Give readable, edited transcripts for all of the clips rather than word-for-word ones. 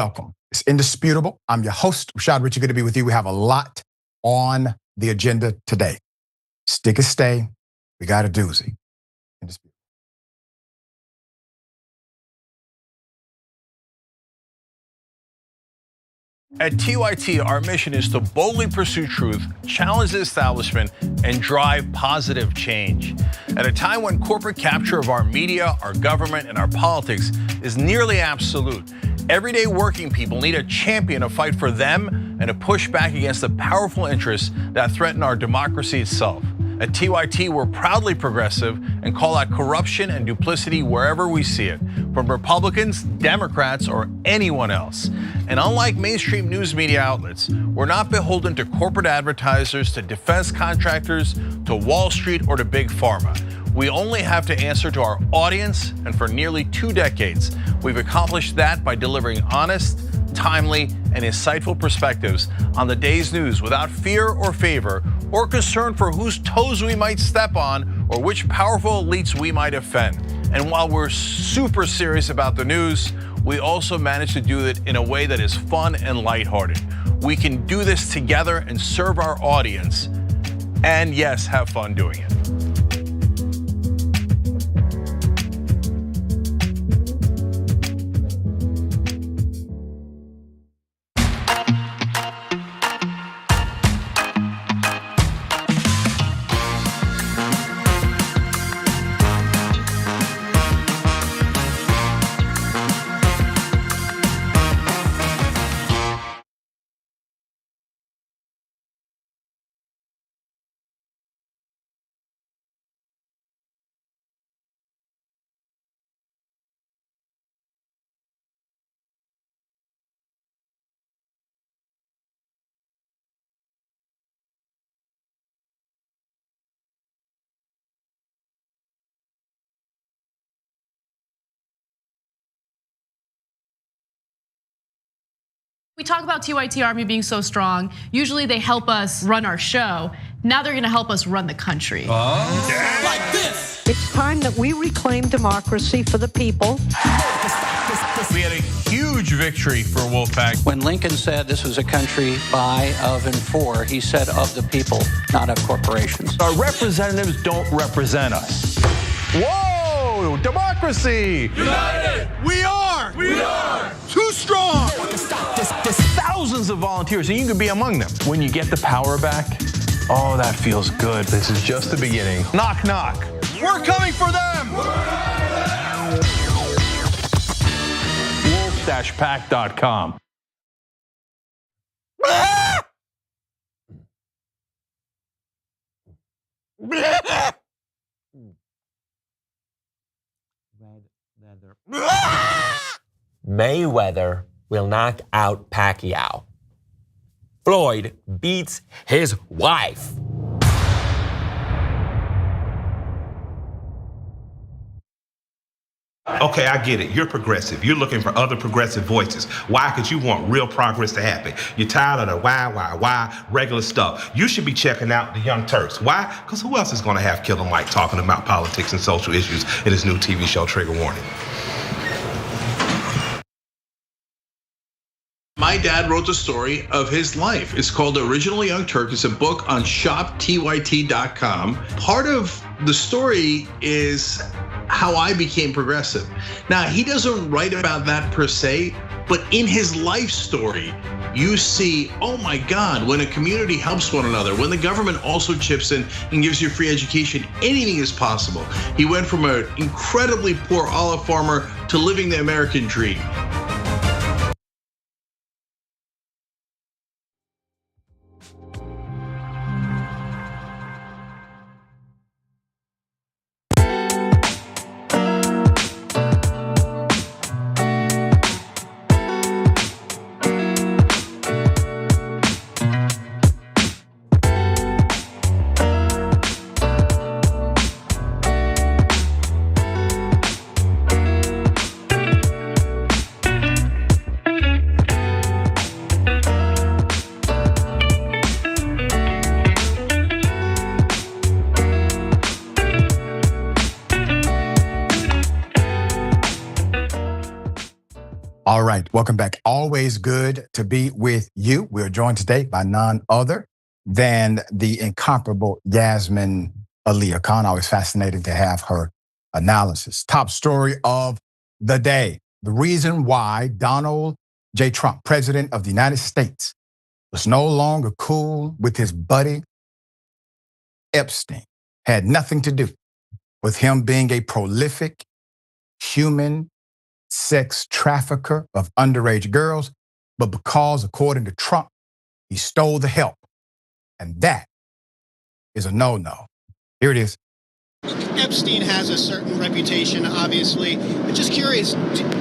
welcome. It's indisputable. I'm your host, Rashad Richey. Good to be with you. We have a lot on the agenda today. Stick and stay. We got a doozy. Indisputable. At TYT, our mission is to boldly pursue truth, challenge the establishment, and drive positive change. At a time when corporate capture of our media, our government, and our politics is nearly absolute, everyday working people need a champion to fight for them and to push back against the powerful interests that threaten our democracy itself. At TYT, we're proudly progressive and call out corruption and duplicity wherever we see it, from Republicans, Democrats, or anyone else. And unlike mainstream news media outlets, we're not beholden to corporate advertisers, to defense contractors, to Wall Street, or to big pharma. We only have to answer to our audience, and for nearly 2 decades, we've accomplished that by delivering honest, timely, and insightful perspectives on the day's news without fear or favor or concern for whose toes we might step on or which powerful elites we might offend. And while we're super serious about the news, we also manage to do it in a way that is fun and lighthearted. We can do this together and serve our audience, and yes, have fun doing it. We talk about TYT Army being so strong. Usually they help us run our show. Now they're gonna help us run the country. Like this. It's time that we reclaim democracy for the people. We had a huge victory for Wolfpack. When Lincoln said this was a country by, of, and for, he said of the people, not of corporations. Our representatives don't represent us. Whoa, democracy! United! We are too strong! There's thousands of volunteers, and you can be among them. When you get the power back, oh, that feels good. This is just the beginning. Knock, knock. We're coming for them! Wolf-pack.com. Mayweather will knock out Pacquiao. Floyd beats his wife. Okay, I get it. You're progressive. You're looking for other progressive voices. Why? Because you want real progress to happen. You're tired of the why, regular stuff. You should be checking out the Young Turks. Why? Because who else is going to have Killer Mike talking about politics and social issues in his new TV show, Trigger Warning? My dad wrote the story of his life. It's called The Original Young Turk. It's a book on shoptyt.com. Part of the story is how I became progressive. Now, he doesn't write about that per se, but in his life story, you see, oh my God, when a community helps one another, when the government also chips in and gives you free education, anything is possible. He went from an incredibly poor olive farmer to living the American dream. All right, welcome back. Always good to be with you. We're joined today by none other than the incomparable Yasmin Aliya Khan. Always fascinating to have her analysis. Top story of the day. The reason why Donald J. Trump, president of the United States, was no longer cool with his buddy Epstein had nothing to do with him being a prolific human sex trafficker of underage girls, but because, according to Trump, he stole the help. And that is a no-no. Here it is. Epstein has a certain reputation, obviously. But just curious,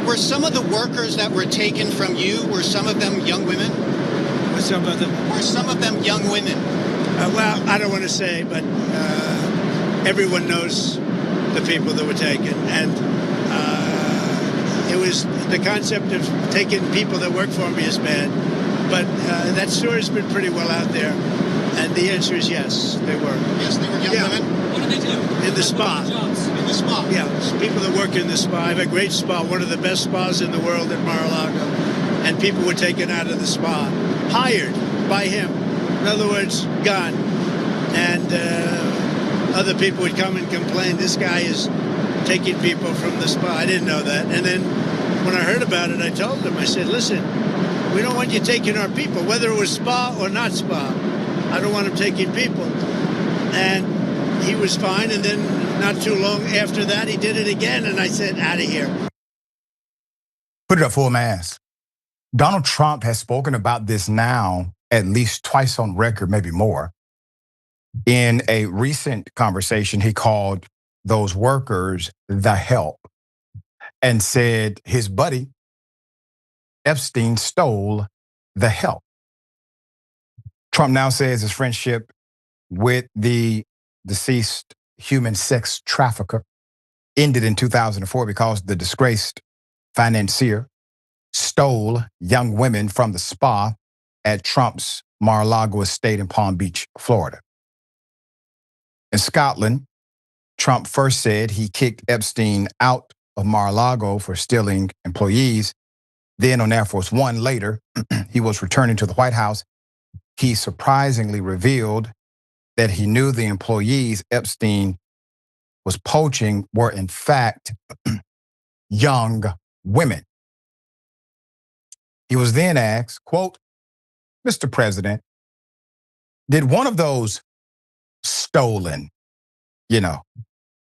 were some of the workers that were taken from you, were some of them young women? Were some of them young women? Well, I don't want to say, but everyone knows the people that were taken. And it was the concept of taking people that work for me is bad. But that story's been pretty well out there. And the answer is yes, they were. Yes, they were young women? What did they do? In the spa. In the spa? Yeah, people that work in the spa. I have a great spa, one of the best spas in the world at Mar-a-Lago. And people were taken out of the spa, hired by him. In other words, gone. And other people would come and complain, this guy is taking people from the spa. I didn't know that. And then when I heard about it, I told them, I said, listen, we don't want you taking our people, whether it was spa or not spa. I don't want him taking people. And he was fine. And then not too long after that, he did it again. And I said, out of here. Put it up full mass. Donald Trump has spoken about this now at least twice on record, maybe more. In a recent conversation, he called those workers the help and said his buddy Epstein stole the help. Trump now says his friendship with the deceased human sex trafficker ended in 2004 because the disgraced financier stole young women from the spa at Trump's Mar-a-Lago estate in Palm Beach, Florida. In Scotland, Trump first said he kicked Epstein out of Mar-a-Lago for stealing employees. Then on Air Force One later, he was returning to the White House. He surprisingly revealed that he knew the employees Epstein was poaching were in fact young women. He was then asked, quote, Mr. President, did one of those stolen,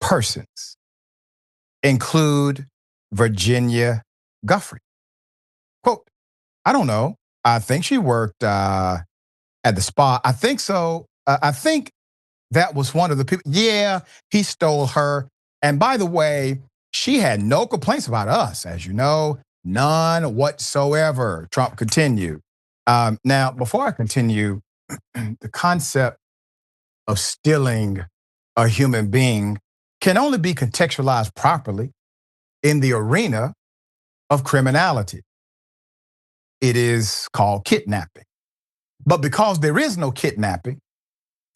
persons include Virginia Guffrey? Quote, I don't know. I think she worked at the spa. I think so. I think that was one of the people. Yeah, he stole her. And by the way, she had no complaints about us, as you know, none whatsoever, Trump continued. Now, before I continue, the concept of stealing a human being can only be contextualized properly in the arena of criminality. It is called kidnapping. But because there is no kidnapping,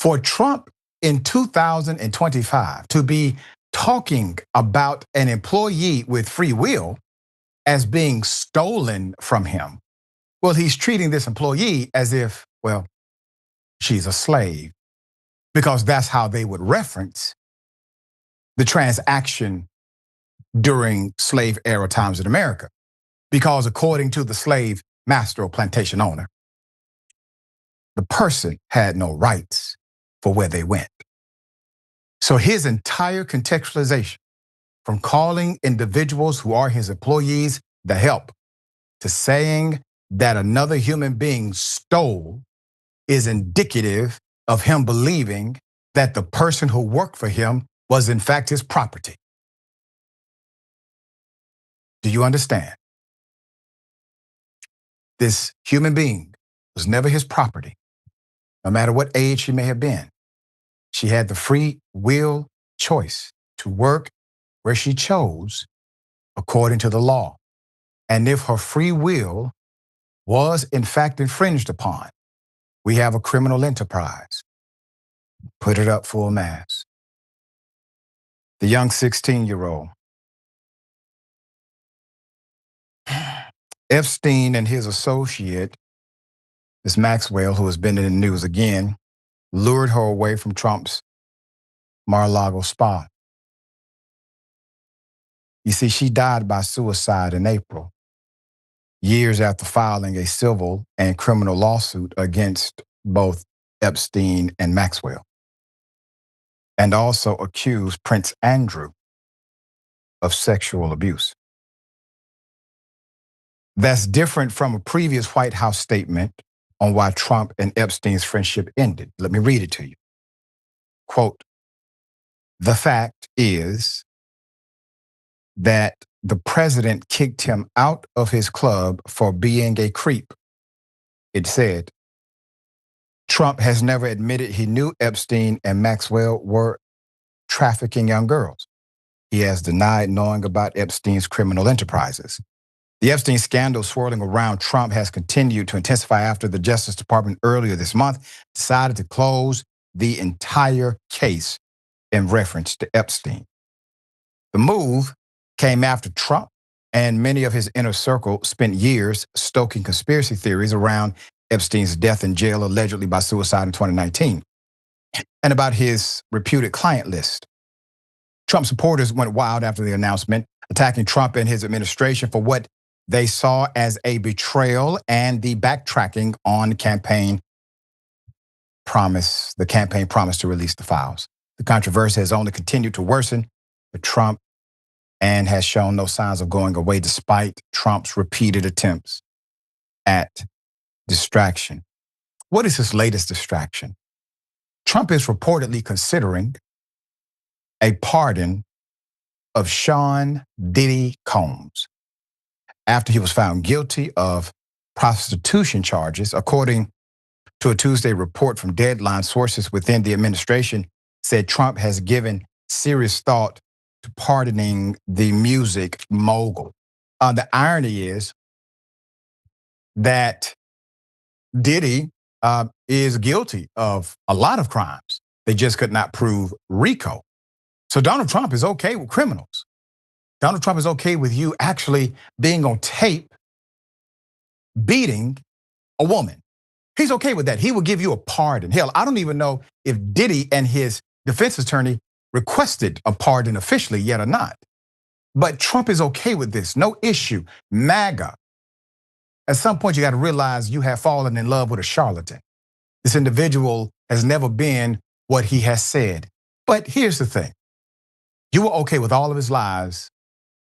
for Trump in 2025 to be talking about an employee with free will as being stolen from him, well, he's treating this employee as if, well, she's a slave, because that's how they would reference the transaction during slave era times in America. Because according to the slave master or plantation owner, the person had no rights for where they went. So his entire contextualization, from calling individuals who are his employees the help to saying that another human being stole, is indicative of him believing that the person who worked for him was in fact his property. Do you understand? This human being was never his property, no matter what age she may have been. She had the free will choice to work where she chose according to the law. And if her free will was in fact infringed upon, we have a criminal enterprise. Put it up full mass. The young 16-year-old Epstein and his associate, Ms. Maxwell, who has been in the news again, lured her away from Trump's Mar-a-Lago spa. You see, she died by suicide in April, years after filing a civil and criminal lawsuit against both Epstein and Maxwell, and also accused Prince Andrew of sexual abuse. That's different from a previous White House statement on why Trump and Epstein's friendship ended. Let me read it to you. Quote, "The fact is that the president kicked him out of his club for being a creep." It said, "Trump has never admitted he knew Epstein and Maxwell were trafficking young girls. He has denied knowing about Epstein's criminal enterprises." The Epstein scandal swirling around Trump has continued to intensify after the Justice Department earlier this month decided to close the entire case in reference to Epstein. The move came after Trump and many of his inner circle spent years stoking conspiracy theories around Epstein's death in jail, allegedly by suicide in 2019, and about his reputed client list. Trump supporters went wild after the announcement, attacking Trump and his administration for what they saw as a betrayal and the backtracking on the campaign promise to release the files. The controversy has only continued to worsen with Trump and has shown no signs of going away despite Trump's repeated attempts at distraction. What is his latest distraction? Trump is reportedly considering a pardon of Sean Diddy Combs after he was found guilty of prostitution charges. According to a Tuesday report from Deadline, sources within the administration said Trump has given serious thought to pardoning the music mogul. The irony is that Diddy is guilty of a lot of crimes. They just could not prove RICO. So Donald Trump is okay with criminals. Donald Trump is okay with you actually being on tape beating a woman. He's okay with that. He will give you a pardon. Hell, I don't even know if Diddy and his defense attorney requested a pardon officially yet or not. But Trump is okay with this, no issue. MAGA. At some point, you got to realize you have fallen in love with a charlatan. This individual has never been what he has said. But here's the thing. You were okay with all of his lies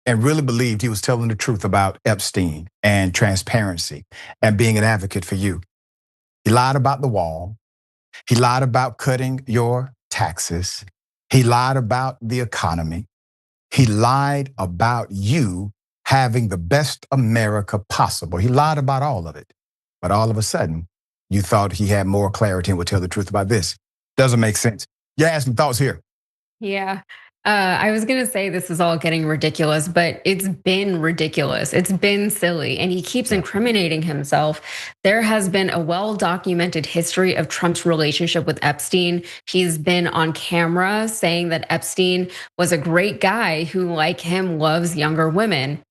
and really believed he was telling the truth about Epstein and transparency and being an advocate for you. He lied about the wall. He lied about cutting your taxes. He lied about the economy. He lied about you having the best America possible. He lied about all of it. But all of a sudden, you thought he had more clarity and would tell the truth about this. Doesn't make sense. Yasmin, thoughts here? Yeah. I was going to say this is all getting ridiculous, but it's been ridiculous. It's been silly. And he keeps incriminating himself. There has been a well-documented history of Trump's relationship with Epstein. He's been on camera saying that Epstein was a great guy who, like him, loves younger women.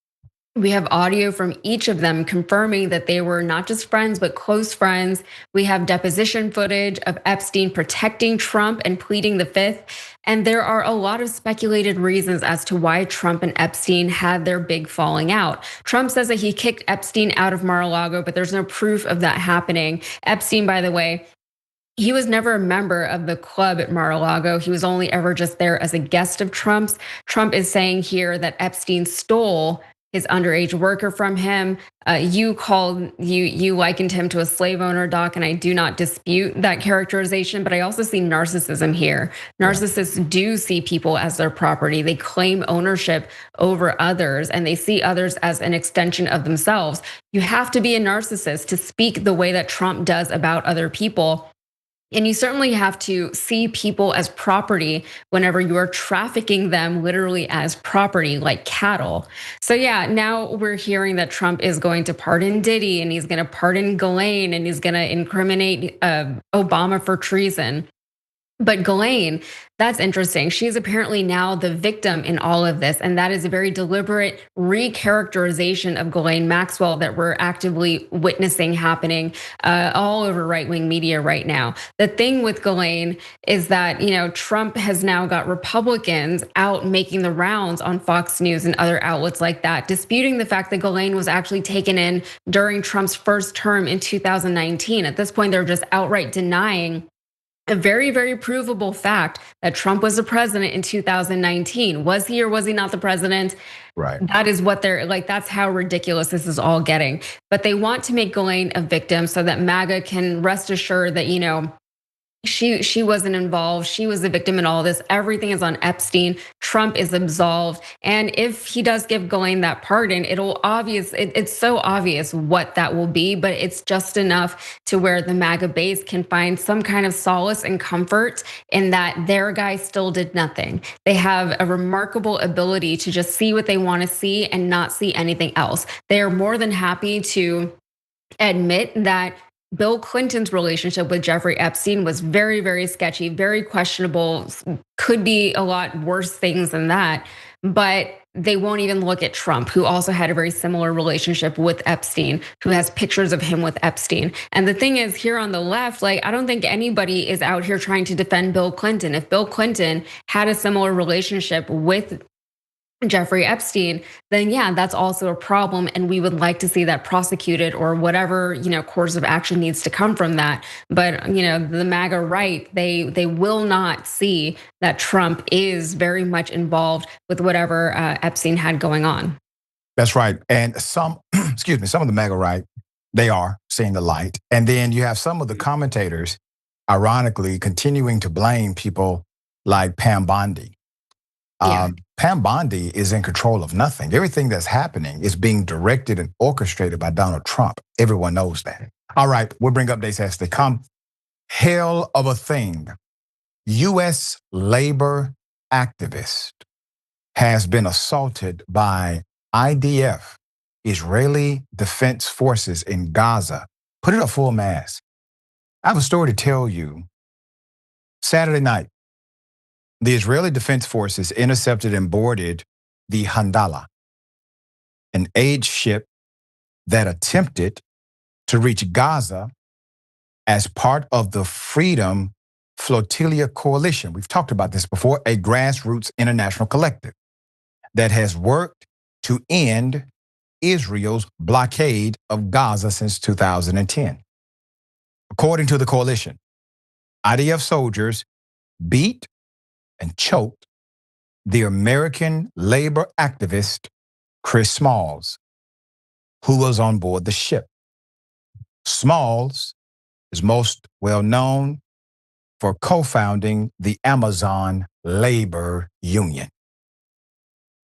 We have audio from each of them confirming that they were not just friends, but close friends. We have deposition footage of Epstein protecting Trump and pleading the fifth. And there are a lot of speculated reasons as to why Trump and Epstein had their big falling out. Trump says that he kicked Epstein out of Mar-a-Lago, but there's no proof of that happening. Epstein, by the way, he was never a member of the club at Mar-a-Lago. He was only ever just there as a guest of Trump's. Trump is saying here that Epstein stole his underage worker from him. You likened him to a slave owner, Doc, and I do not dispute that characterization, but I also see narcissism here. Narcissists do see people as their property. They claim ownership over others, and they see others as an extension of themselves. You have to be a narcissist to speak the way that Trump does about other people. And you certainly have to see people as property whenever you are trafficking them literally as property, like cattle. So yeah, now we're hearing that Trump is going to pardon Diddy and he's going to pardon Ghislaine and he's going to incriminate Obama for treason. But Ghislaine, that's interesting. She's apparently now the victim in all of this. And that is a very deliberate recharacterization of Ghislaine Maxwell that we're actively witnessing happening all over right-wing media right now. The thing with Ghislaine is that, Trump has now got Republicans out making the rounds on Fox News and other outlets like that, disputing the fact that Ghislaine was actually taken in during Trump's first term in 2019. At this point, they're just outright denying a very, very provable fact that Trump was the president in 2019. Was he or was he not the president? Right. That is what they're like. That's how ridiculous this is all getting. But they want to make Ghislaine a victim so that MAGA can rest assured that, she wasn't involved. She was the victim in all this. Everything is on Epstein. Trump is absolved. And if he does give Ghislaine that pardon, it's so obvious what that will be, but it's just enough to where the MAGA base can find some kind of solace and comfort in that their guy still did nothing. They have a remarkable ability to just see what they want to see and not see anything else. They are more than happy to admit that Bill Clinton's relationship with Jeffrey Epstein was very, very sketchy, very questionable, could be a lot worse things than that. But they won't even look at Trump, who also had a very similar relationship with Epstein, who has pictures of him with Epstein. And the thing is, here on the left, I don't think anybody is out here trying to defend Bill Clinton. If Bill Clinton had a similar relationship with Jeffrey Epstein, then yeah, that's also a problem. And we would like to see that prosecuted or whatever, course of action needs to come from that. But, the MAGA right, they will not see that Trump is very much involved with whatever Epstein had going on. That's right. And some of the MAGA right, they are seeing the light. And then you have some of the commentators, ironically, continuing to blame people like Pam Bondi. Pam Bondi is in control of nothing. Everything that's happening is being directed and orchestrated by Donald Trump. Everyone knows that. All right, we'll bring updates as they come. Hell of a thing. U.S. labor activist has been assaulted by IDF, Israeli Defense Forces in Gaza. Put it up full mass. I have a story to tell you. Saturday night, the Israeli Defense Forces intercepted and boarded the Handala, an aid ship that attempted to reach Gaza as part of the Freedom Flotilla Coalition. We've talked about this before, a grassroots international collective that has worked to end Israel's blockade of Gaza since 2010. According to the coalition, IDF soldiers beat and choked the American labor activist Chris Smalls, who was on board the ship. Smalls is most well known for co-founding the Amazon Labor Union.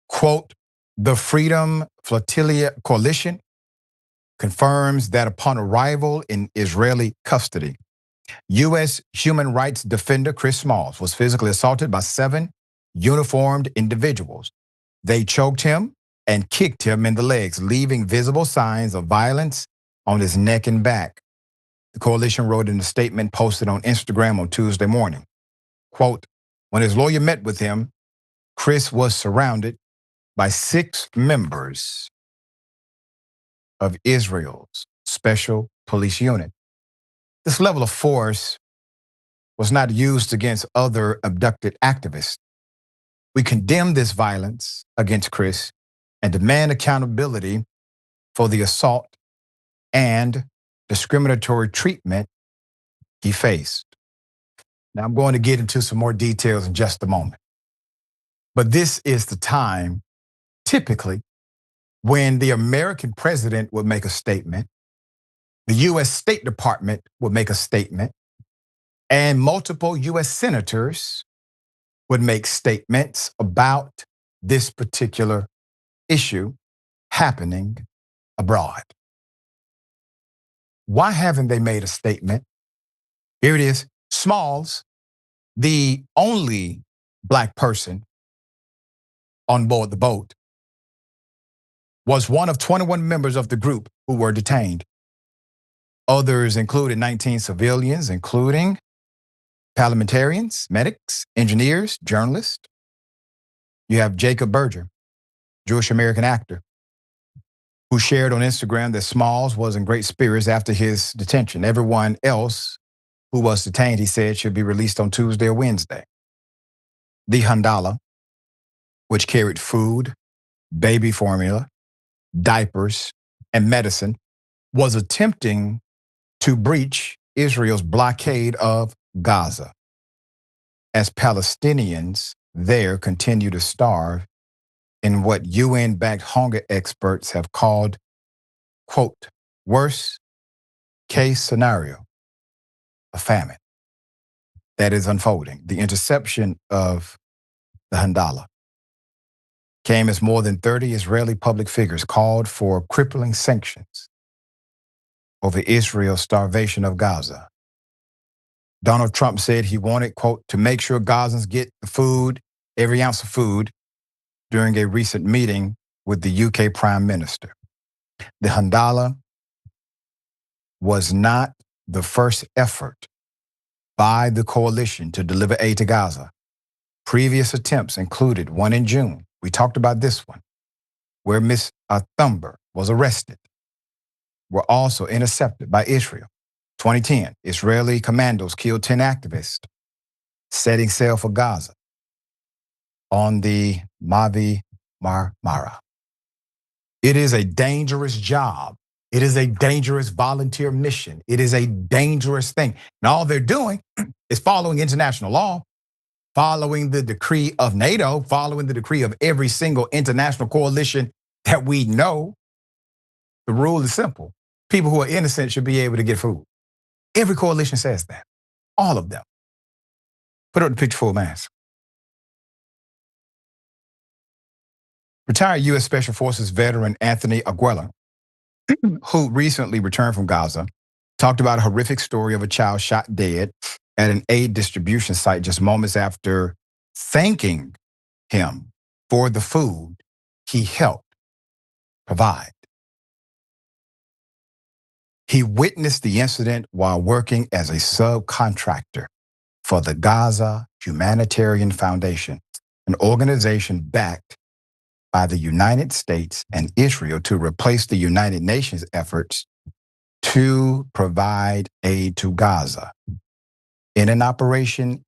Quote, the Freedom Flotilla Coalition confirms that upon arrival in Israeli custody, U.S. human rights defender Chris Smalls was physically assaulted by 7 uniformed individuals. They choked him and kicked him in the legs, leaving visible signs of violence on his neck and back. The coalition wrote in a statement posted on Instagram on Tuesday morning. Quote, when his lawyer met with him, Chris was surrounded by 6 members of Israel's special police unit. This level of force was not used against other abducted activists. We condemn this violence against Chris and demand accountability for the assault and discriminatory treatment he faced. Now, I'm going to get into some more details in just a moment. But this is the time, typically, when the American president would make a statement, the U.S. State Department would make a statement, and multiple U.S. senators would make statements about this particular issue happening abroad. Why haven't they made a statement? Here it is. Smalls, the only Black person on board the boat, was one of 21 members of the group who were detained. Others included 19 civilians, including parliamentarians, medics, engineers, journalists. You have Jacob Berger, Jewish-American actor, who shared on Instagram that Smalls was in great spirits after his detention. Everyone else who was detained, he said, should be released on Tuesday or Wednesday. The Handala, which carried food, baby formula, diapers, and medicine, was attempting to breach Israel's blockade of Gaza as Palestinians there continue to starve in what UN-backed hunger experts have called, quote, worst case scenario, a famine that is unfolding. The interception of the Handala came as more than 30 Israeli public figures called for crippling sanctions over Israel's starvation of Gaza. Donald Trump said he wanted, quote, to make sure Gazans get the food, every ounce of food, during a recent meeting with the UK Prime Minister. The Handala was not the first effort by the coalition to deliver aid to Gaza. Previous attempts included one in June. We talked about this one, where Ms. Thumber was arrested, were also intercepted by Israel. 2010, Israeli commandos killed 10 activists setting sail for Gaza on the Mavi Marmara. It is a dangerous job. It is a dangerous volunteer mission. It is a dangerous thing. And all they're doing is following international law, following the decree of NATO, following the decree of every single international coalition that we know. The rule is simple. People who are innocent should be able to get food. Every coalition says that. All of them. Put up the picture full mask. Retired U.S. Special Forces veteran Anthony Aguilar, who recently returned from Gaza, talked about a horrific story of a child shot dead at an aid distribution site just moments after thanking him for the food he helped provide. He witnessed the incident while working as a subcontractor for the Gaza Humanitarian Foundation, an organization backed by the United States and Israel to replace the United Nations efforts to provide aid to Gaza in an operation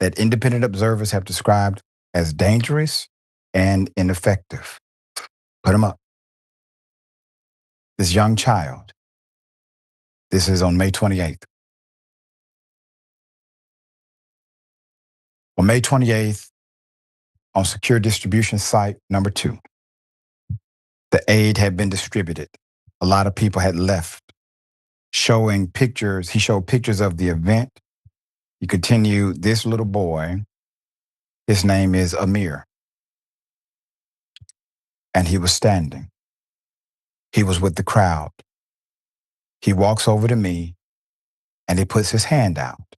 that independent observers have described as dangerous and ineffective. Put them up. This young child, this is on May 28th. On May 28th, on secure distribution site number 2, the aid had been distributed. A lot of people had left, showing pictures. He showed pictures of the event. He continued, this little boy, his name is Amir, and he was standing. He was with the crowd. He walks over to me, and he puts his hand out.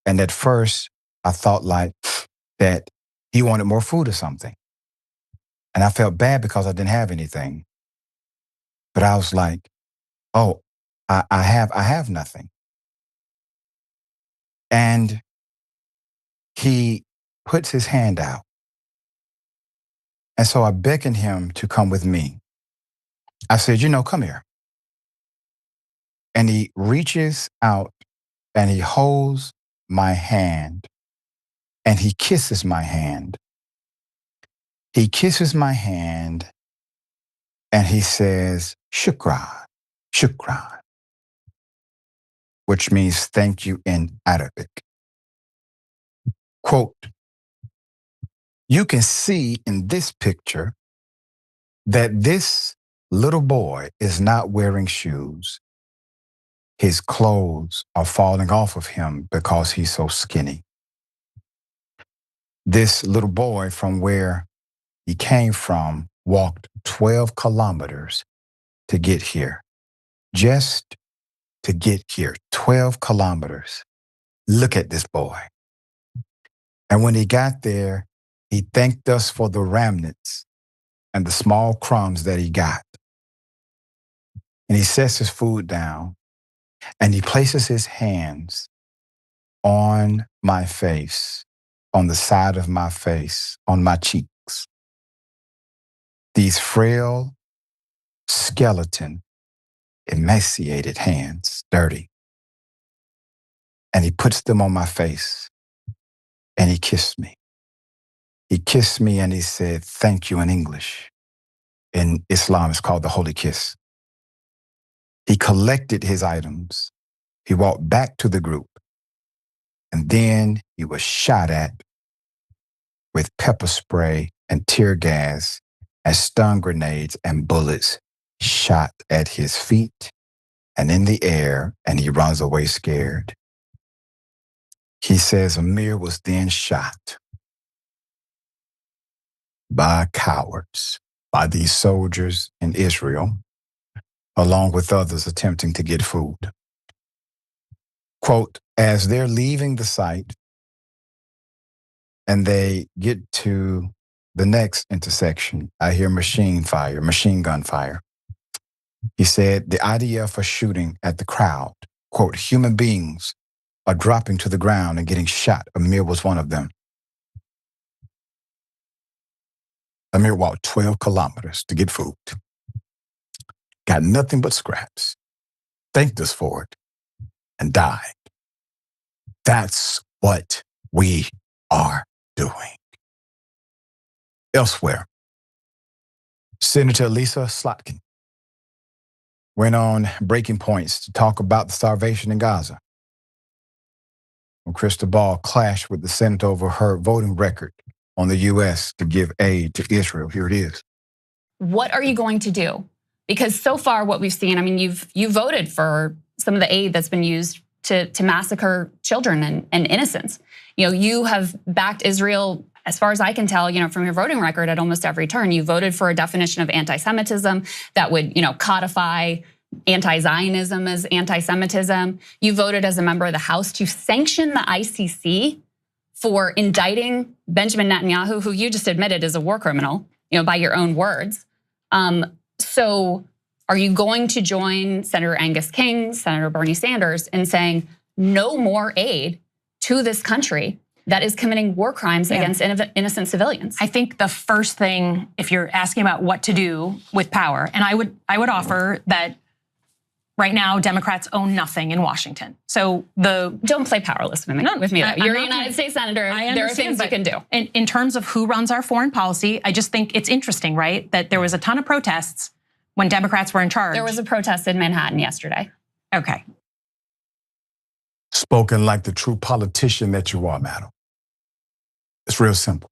And at first, I thought like that he wanted more food or something. And I felt bad because I didn't have anything. But I was like, oh, I have nothing. And he puts his hand out. And so I beckoned him to come with me. I said, come here. And he reaches out and he holds my hand and he kisses my hand. He kisses my hand and he says, shukran, shukran, which means thank you in Arabic. Quote, you can see in this picture that this little boy is not wearing shoes. His clothes are falling off of him because he's so skinny. This little boy from where he came from walked 12 kilometers to get here. Just to get here, 12 kilometers. Look at this boy. And when he got there, he thanked us for the remnants and the small crumbs that he got. And he sets his food down and he places his hands on my face, on the side of my face, on my cheeks. These frail, skeleton, emaciated hands, dirty. And he puts them on my face and he kissed me. He kissed me and he said, thank you in English. In Islam, it's called the Holy Kiss. He collected his items. He walked back to the group. And then he was shot at with pepper spray and tear gas and stun grenades and bullets shot at his feet and in the air, and he runs away scared. He says Amir was then shot by cowards, by these soldiers in Israel, along with others attempting to get food. Quote, as they're leaving the site and they get to the next intersection, I hear machine gun fire. He said the idea for shooting at the crowd, quote, human beings are dropping to the ground and getting shot. Amir was one of them. Amir walked 12 kilometers to get food. Got nothing but scraps. Thanked us for it and died. That's what we are doing. Elsewhere, Senator Lisa Slotkin went on Breaking Points to talk about the starvation in Gaza. When Krista Ball clashed with the Senate over her voting record on the U.S. to give aid to Israel. Here it is. What are you going to do? Because so far what we've seen, I mean, you voted for some of the aid that's been used to massacre children and innocents. You know, you have backed Israel, as far as I can tell, you know, from your voting record at almost every turn. You voted for a definition of anti-Semitism that would, you know, codify anti-Zionism as anti-Semitism. You voted as a member of the House to sanction the ICC for indicting Benjamin Netanyahu, who you just admitted is a war criminal, you know, by your own words. So are you going to join Senator Angus King, Senator Bernie Sanders in saying no more aid to this country that is committing war crimes against innocent civilians? I think the first thing, if you're asking about what to do with power, and I would offer that right now Democrats own nothing in Washington. So don't play powerless with me. You're a United States Senator. There are things you can do. In terms of who runs our foreign policy, I just think it's interesting, right? That there was a ton of protests when Democrats were in charge. There was a protest in Manhattan yesterday. Okay. Spoken like the true politician that you are, madam. It's real simple.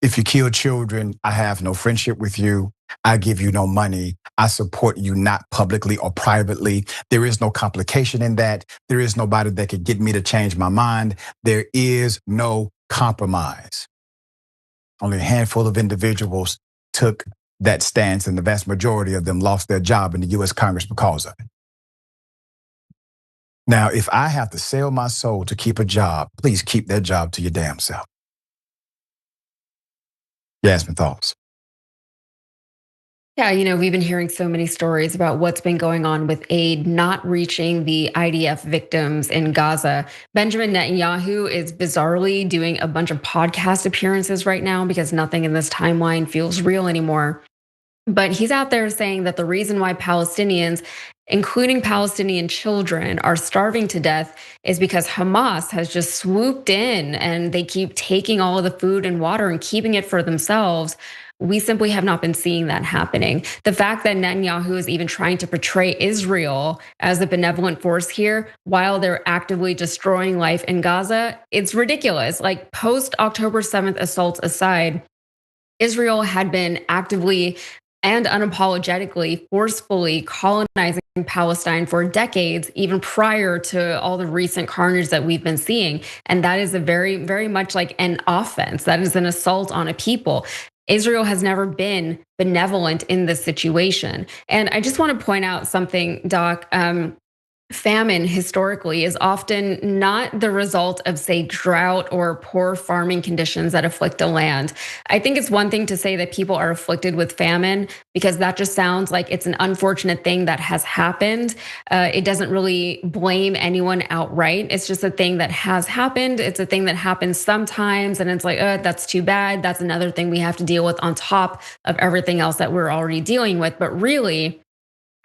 If you kill children, I have no friendship with you. I give you no money. I support you not publicly or privately. There is no complication in that. There is nobody that could get me to change my mind. There is no compromise. Only a handful of individuals took that stance, and the vast majority of them lost their job in the U.S. Congress because of it. Now, if I have to sell my soul to keep a job, please keep that job to your damn self. Yasmin, thoughts? Yeah, you know, we've been hearing so many stories about what's been going on with aid not reaching the IDF victims in Gaza. Benjamin Netanyahu is bizarrely doing a bunch of podcast appearances right now because nothing in this timeline feels real anymore. But he's out there saying that the reason why Palestinians, including Palestinian children, are starving to death is because Hamas has just swooped in and they keep taking all of the food and water and keeping it for themselves. We simply have not been seeing that happening. The fact that Netanyahu is even trying to portray Israel as a benevolent force here while they're actively destroying life in Gaza, it's ridiculous. Like, post October 7th assaults aside, Israel had been actively and unapologetically, forcefully colonizing Palestine for decades, even prior to all the recent carnage that we've been seeing. And that is a very, very much like an offense. That is an assault on a people. Israel has never been benevolent in this situation. And I just want to point out something, Doc. famine historically is often not the result of, say, drought or poor farming conditions that afflict a land. I think it's one thing to say that people are afflicted with famine because that just sounds like it's an unfortunate thing that has happened. It doesn't really blame anyone outright. It's just a thing that has happened. It's a thing that happens sometimes, and it's like, that's too bad. That's another thing we have to deal with on top of everything else that we're already dealing with. But really,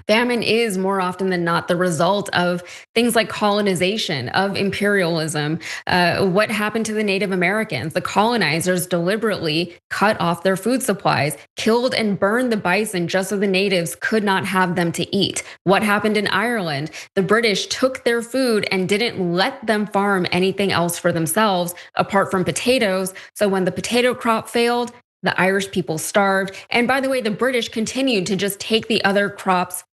famine is more often than not the result of things like colonization, of imperialism. What happened to the Native Americans? The colonizers deliberately cut off their food supplies, killed and burned the bison just so the natives could not have them to eat. What happened in Ireland? The British took their food and didn't let them farm anything else for themselves apart from potatoes. So when the potato crop failed, the Irish people starved. And by the way, the British continued to just take the other crops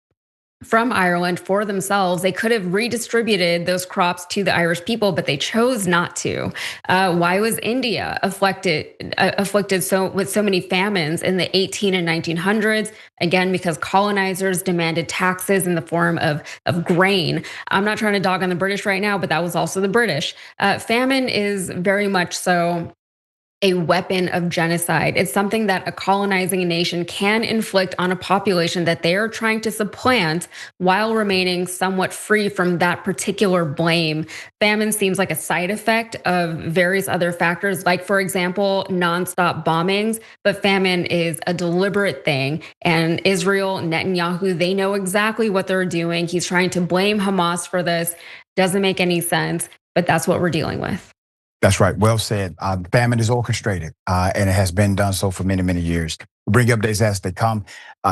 from Ireland for themselves. They could have redistributed those crops to the Irish people, but they chose not to. Why was India afflicted with so many famines in the 18 and 1900s? Again, because colonizers demanded taxes in the form of grain. I'm not trying to dog on the British right now, but that was also the British. Famine is very much so a weapon of genocide. It's something that a colonizing nation can inflict on a population that they are trying to supplant while remaining somewhat free from that particular blame. Famine seems like a side effect of various other factors, like, for example, nonstop bombings, but famine is a deliberate thing. And Israel, Netanyahu, they know exactly what they're doing. He's trying to blame Hamas for this. Doesn't make any sense, but that's what we're dealing with. That's right. Well said. Famine is orchestrated, and it has been done so for many, many years. We bring you updates as they come.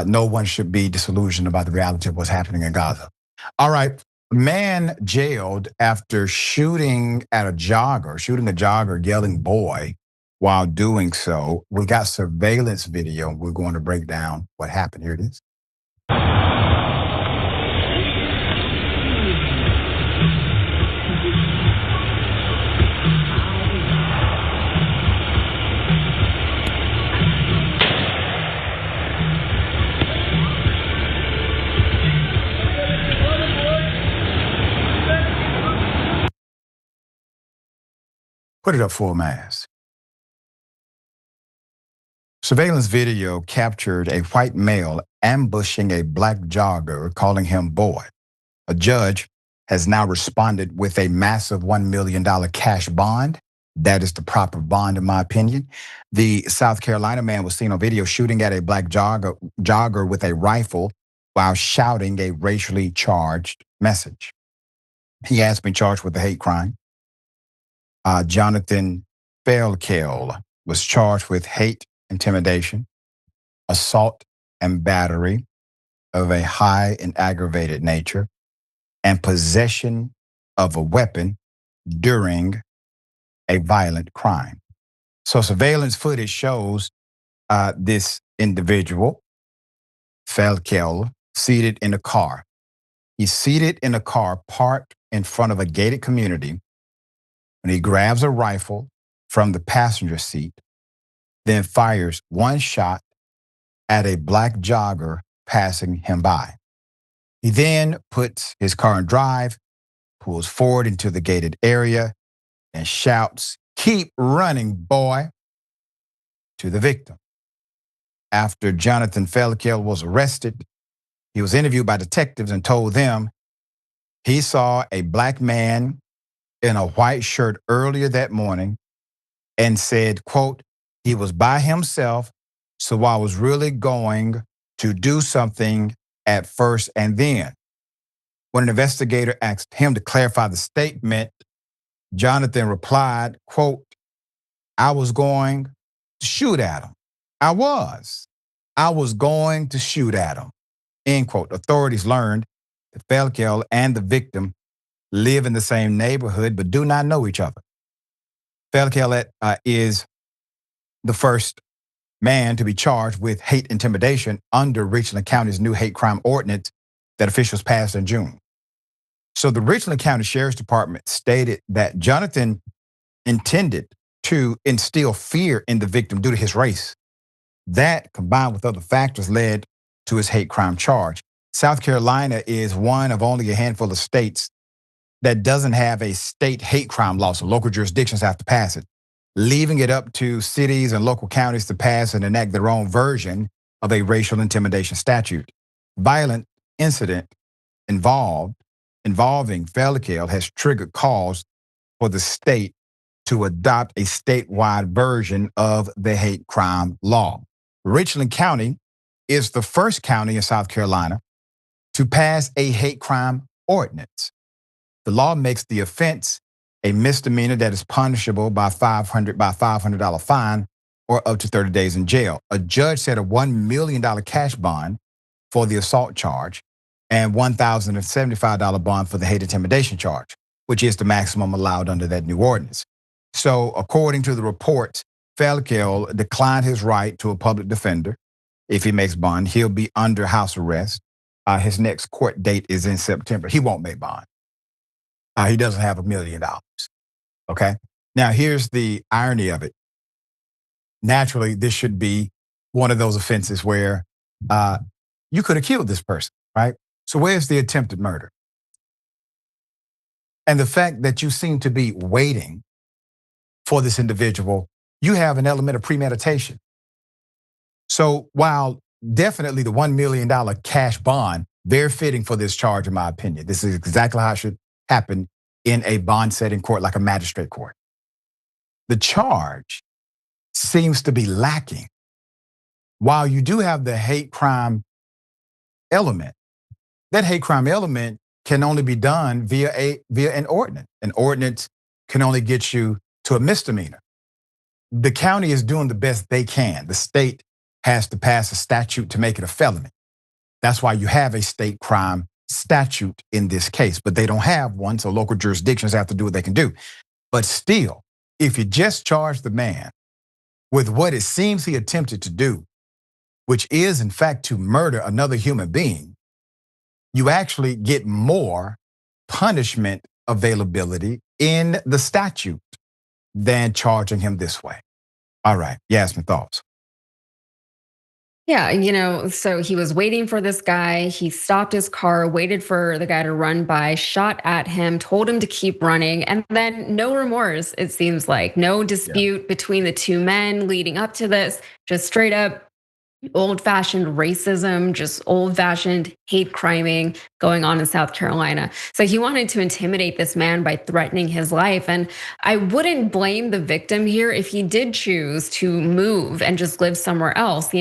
No one should be disillusioned about the reality of what's happening in Gaza. All right. Man jailed after shooting a jogger, yelling boy while doing so. We got surveillance video. We're going to break down what happened. Here it is. Put it up full mass. Surveillance video captured a white male ambushing a black jogger, calling him boy. A judge has now responded with a massive $1 million cash bond. That is the proper bond, in my opinion. The South Carolina man was seen on video shooting at a black jogger with a rifle while shouting a racially charged message. He has been charged with a hate crime. Jonathan Felkel was charged with hate, intimidation, assault, and battery of a high and aggravated nature, and possession of a weapon during a violent crime. So surveillance footage shows this individual, Felkel, seated in a car. He's seated in a car parked in front of a gated community when he grabs a rifle from the passenger seat, then fires one shot at a black jogger passing him by. He then puts his car in drive, pulls forward into the gated area, and shouts, "Keep running, boy," to the victim. After Jonathan Felkel was arrested, he was interviewed by detectives and told them he saw a black man in a white shirt earlier that morning and said, quote, "He was by himself, so I was really going to do something at first." And then when an investigator asked him to clarify the statement, Jonathan replied, quote, "I was going to shoot at him. I was going to shoot at him," end quote. Authorities learned that Felkel and the victim live in the same neighborhood but do not know each other. Felkel is the first man to be charged with hate intimidation under Richland County's new hate crime ordinance that officials passed in June. So the Richland County Sheriff's Department stated that Jonathan intended to instill fear in the victim due to his race. That, combined with other factors, led to his hate crime charge. South Carolina is one of only a handful of states that doesn't have a state hate crime law, so local jurisdictions have to pass it, leaving it up to cities and local counties to pass and enact their own version of a racial intimidation statute. Violent incident involving failure to kill has triggered calls for the state to adopt a statewide version of the hate crime law. Richland County is the first county in South Carolina to pass a hate crime ordinance. The law makes the offense a misdemeanor that is punishable by $500 fine or up to 30 days in jail. A judge set a $1 million cash bond for the assault charge and $1,075 bond for the hate intimidation charge, which is the maximum allowed under that new ordinance. So according to the reports, Falkill declined his right to a public defender. If he makes bond, he'll be under house arrest. His next court date is in September. He won't make bond. He doesn't have $1 million. Okay. Now here's the irony of it. Naturally, this should be one of those offenses where you could have killed this person, right? So where's the attempted murder? And the fact that you seem to be waiting for this individual, you have an element of premeditation. So while definitely the $1 million cash bond, very fitting for this charge, in my opinion. This is exactly how it should happen in a bond setting court, like a magistrate court. The charge seems to be lacking. While you do have the hate crime element, that hate crime element can only be done via an ordinance. An ordinance can only get you to a misdemeanor. The county is doing the best they can. The state has to pass a statute to make it a felony. That's why you have a state crime statute in this case, but they don't have one, so local jurisdictions have to do what they can do. But still, if you just charge the man with what it seems he attempted to do, which is in fact to murder another human being, you actually get more punishment availability in the statute than charging him this way. All right, Yasmin, thoughts? Yeah, so he was waiting for this guy. He stopped his car, waited for the guy to run by, shot at him, told him to keep running, and then no remorse, it seems like. No dispute between the two men leading up to this, just straight up old-fashioned racism, just old-fashioned hate criming going on in South Carolina. So he wanted to intimidate this man by threatening his life. And I wouldn't blame the victim here if he did choose to move and just live somewhere else.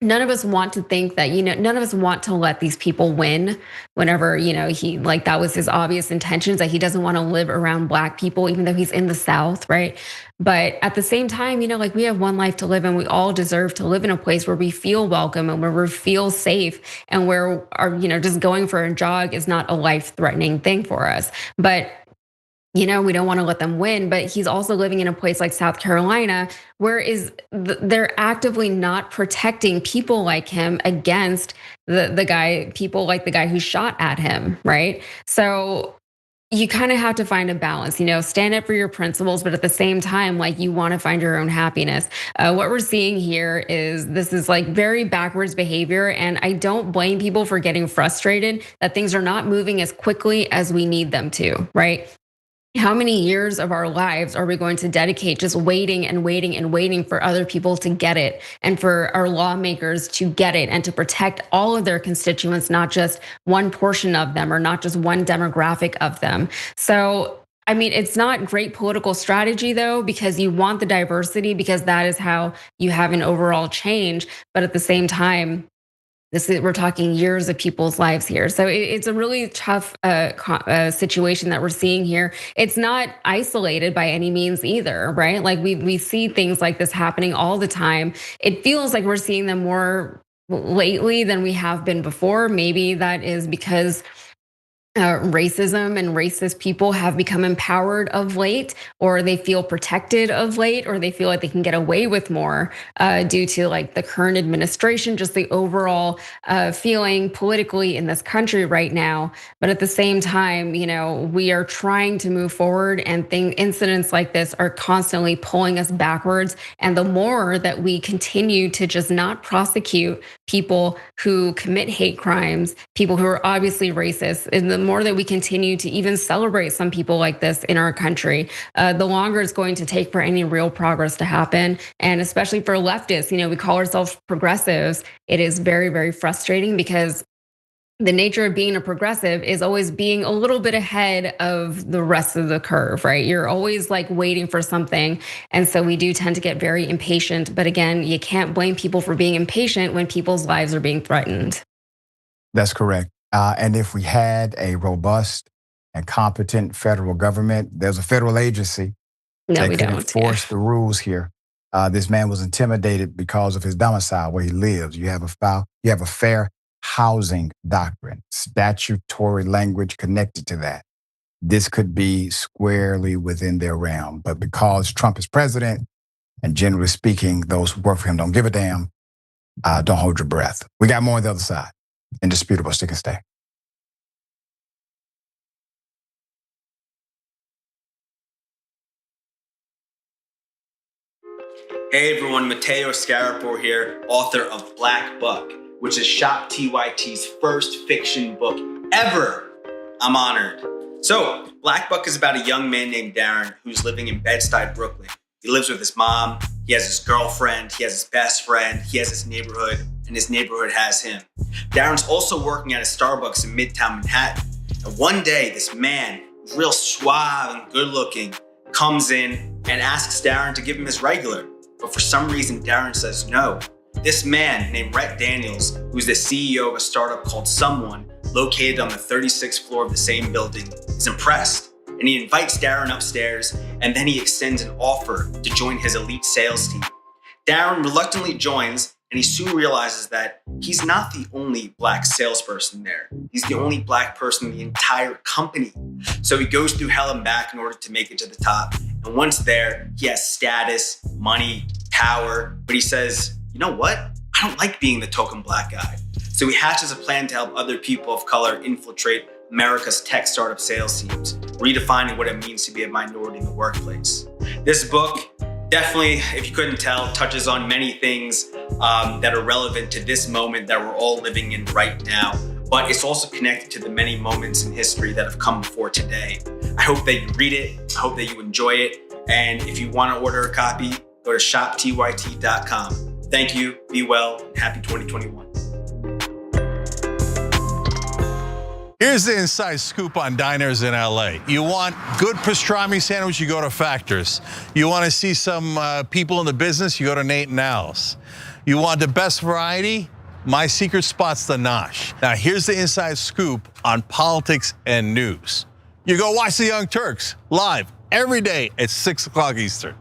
None of us want to think that, none of us want to let these people win whenever, he, like, that was his obvious intentions, that he doesn't want to live around Black people, even though he's in the South, right? But at the same time, we have one life to live, and we all deserve to live in a place where we feel welcome and where we feel safe, and where just going for a jog is not a life-threatening thing for us. But we don't want to let them win, but he's also living in a place like South Carolina, where they're actively not protecting people like him against people like the guy who shot at him, right? So you kind of have to find a balance, stand up for your principles, but at the same time, you want to find your own happiness. What we're seeing here this is very backwards behavior, and I don't blame people for getting frustrated that things are not moving as quickly as we need them to, right? How many years of our lives are we going to dedicate just waiting and waiting and waiting for other people to get it, and for our lawmakers to get it, and to protect all of their constituents, not just one portion of them or not just one demographic of them? So, it's not great political strategy though, because you want the diversity, because that is how you have an overall change. But at the same time, we're talking years of people's lives here. So it's a really tough situation that we're seeing here. It's not isolated by any means either, right? We see things like this happening all the time. It feels like we're seeing them more lately than we have been before. Maybe that is because racism and racist people have become empowered of late, or they feel protected of late, or they feel like they can get away with more due to the current administration, just the overall feeling politically in this country right now. But at the same time, we are trying to move forward, and incidents like this are constantly pulling us backwards. And the more that we continue to just not prosecute people who commit hate crimes, people who are obviously racist. And the more that we continue to even celebrate some people like this in our country, the longer it's going to take for any real progress to happen. And especially for leftists, we call ourselves progressives. It is very, very frustrating because the nature of being a progressive is always being a little bit ahead of the rest of the curve, right? You're always like waiting for something. And so we do tend to get very impatient. But again, you can't blame people for being impatient when people's lives are being threatened. That's correct. And if we had a robust and competent federal government, there's a federal agency that could enforce the rules here. This man was intimidated because of his domicile, where he lives. You have a fair housing doctrine, statutory language connected to that. This could be squarely within their realm. But because Trump is president, and generally speaking, those who work for him don't give a damn, don't hold your breath. We got more on the other side. Indisputable, stick and stay. Hey everyone, Matteo Scarapore here, author of Black Buck, which is Shop TYT's first fiction book ever. I'm honored. So, Black Buck is about a young man named Darren who's living in Bed-Stuy, Brooklyn. He lives with his mom, he has his girlfriend, he has his best friend, he has his neighborhood, and his neighborhood has him. Darren's also working at a Starbucks in Midtown Manhattan. And one day, this man, real suave and good looking, comes in and asks Darren to give him his regular. But for some reason, Darren says no. This man named Rhett Daniels, who's the CEO of a startup called Someone, located on the 36th floor of the same building, is impressed. And he invites Darren upstairs, and then he extends an offer to join his elite sales team. Darren reluctantly joins, and he soon realizes that he's not the only black salesperson there. He's the only black person in the entire company. So he goes through hell and back in order to make it to the top. And once there, he has status, money, power, but he says, you know what? I don't like being the token black guy. So he hatches a plan to help other people of color infiltrate America's tech startup sales teams, redefining what it means to be a minority in the workplace. This book definitely, if you couldn't tell, touches on many things that are relevant to this moment that we're all living in right now. But it's also connected to the many moments in history that have come before today. I hope that you read it. I hope that you enjoy it. And if you want to order a copy, go to shoptyt.com. Thank you, be well, and happy 2021. Here's the inside scoop on diners in LA. You want good pastrami sandwich, you go to Factors. You want to see some people in the business, you go to Nate and Al's. You want the best variety? My secret spot's the Nosh. Now here's the inside scoop on politics and news. You go watch the Young Turks live every day at 6 o'clock Eastern.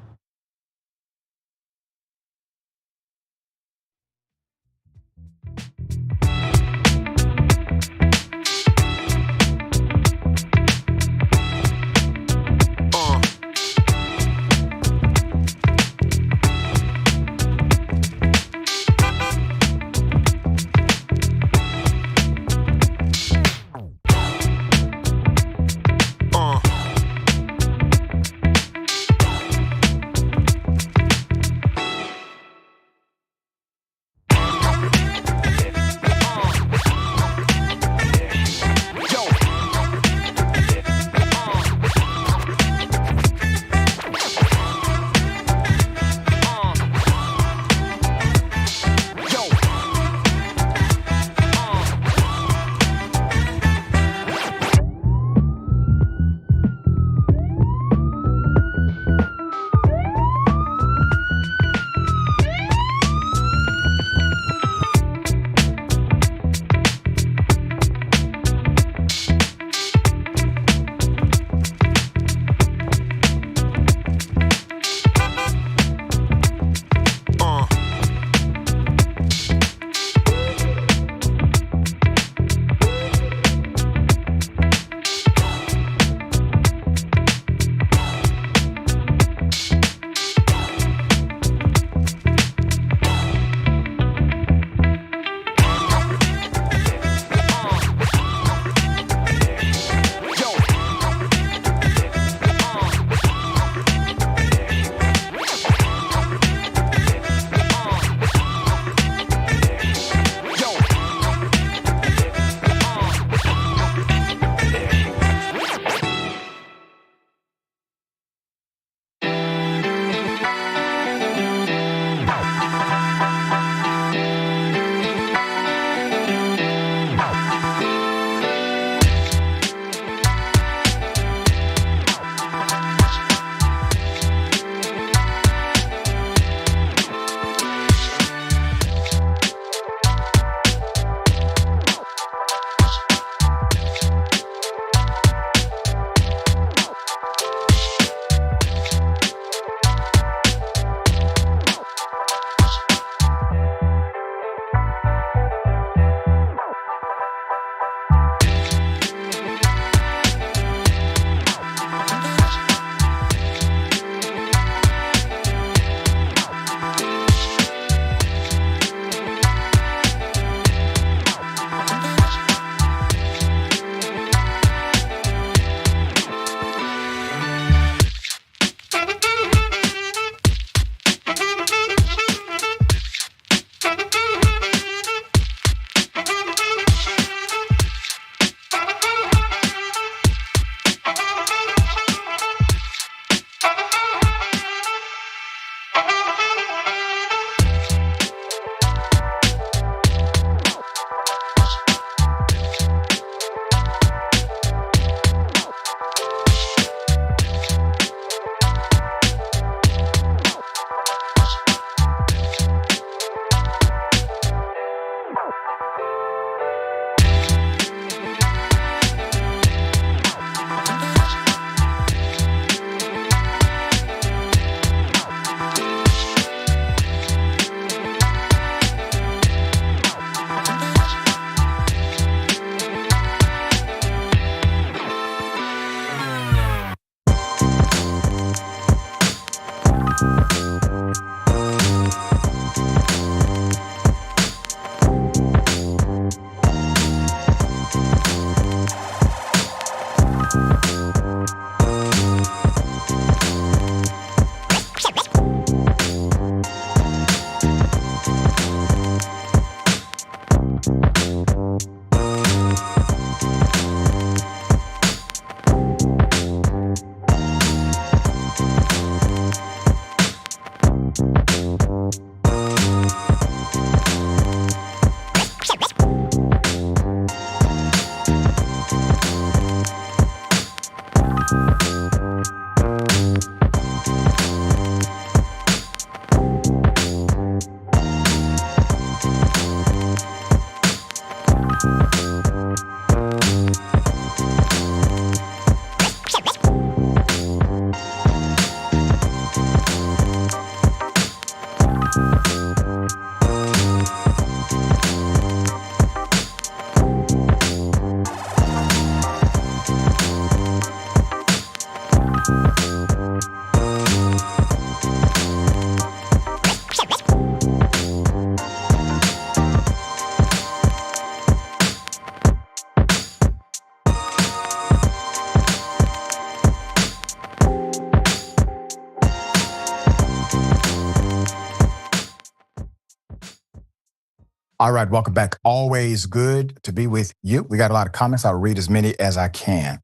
All right, welcome back. Always good to be with you. We got a lot of comments. I'll read as many as I can.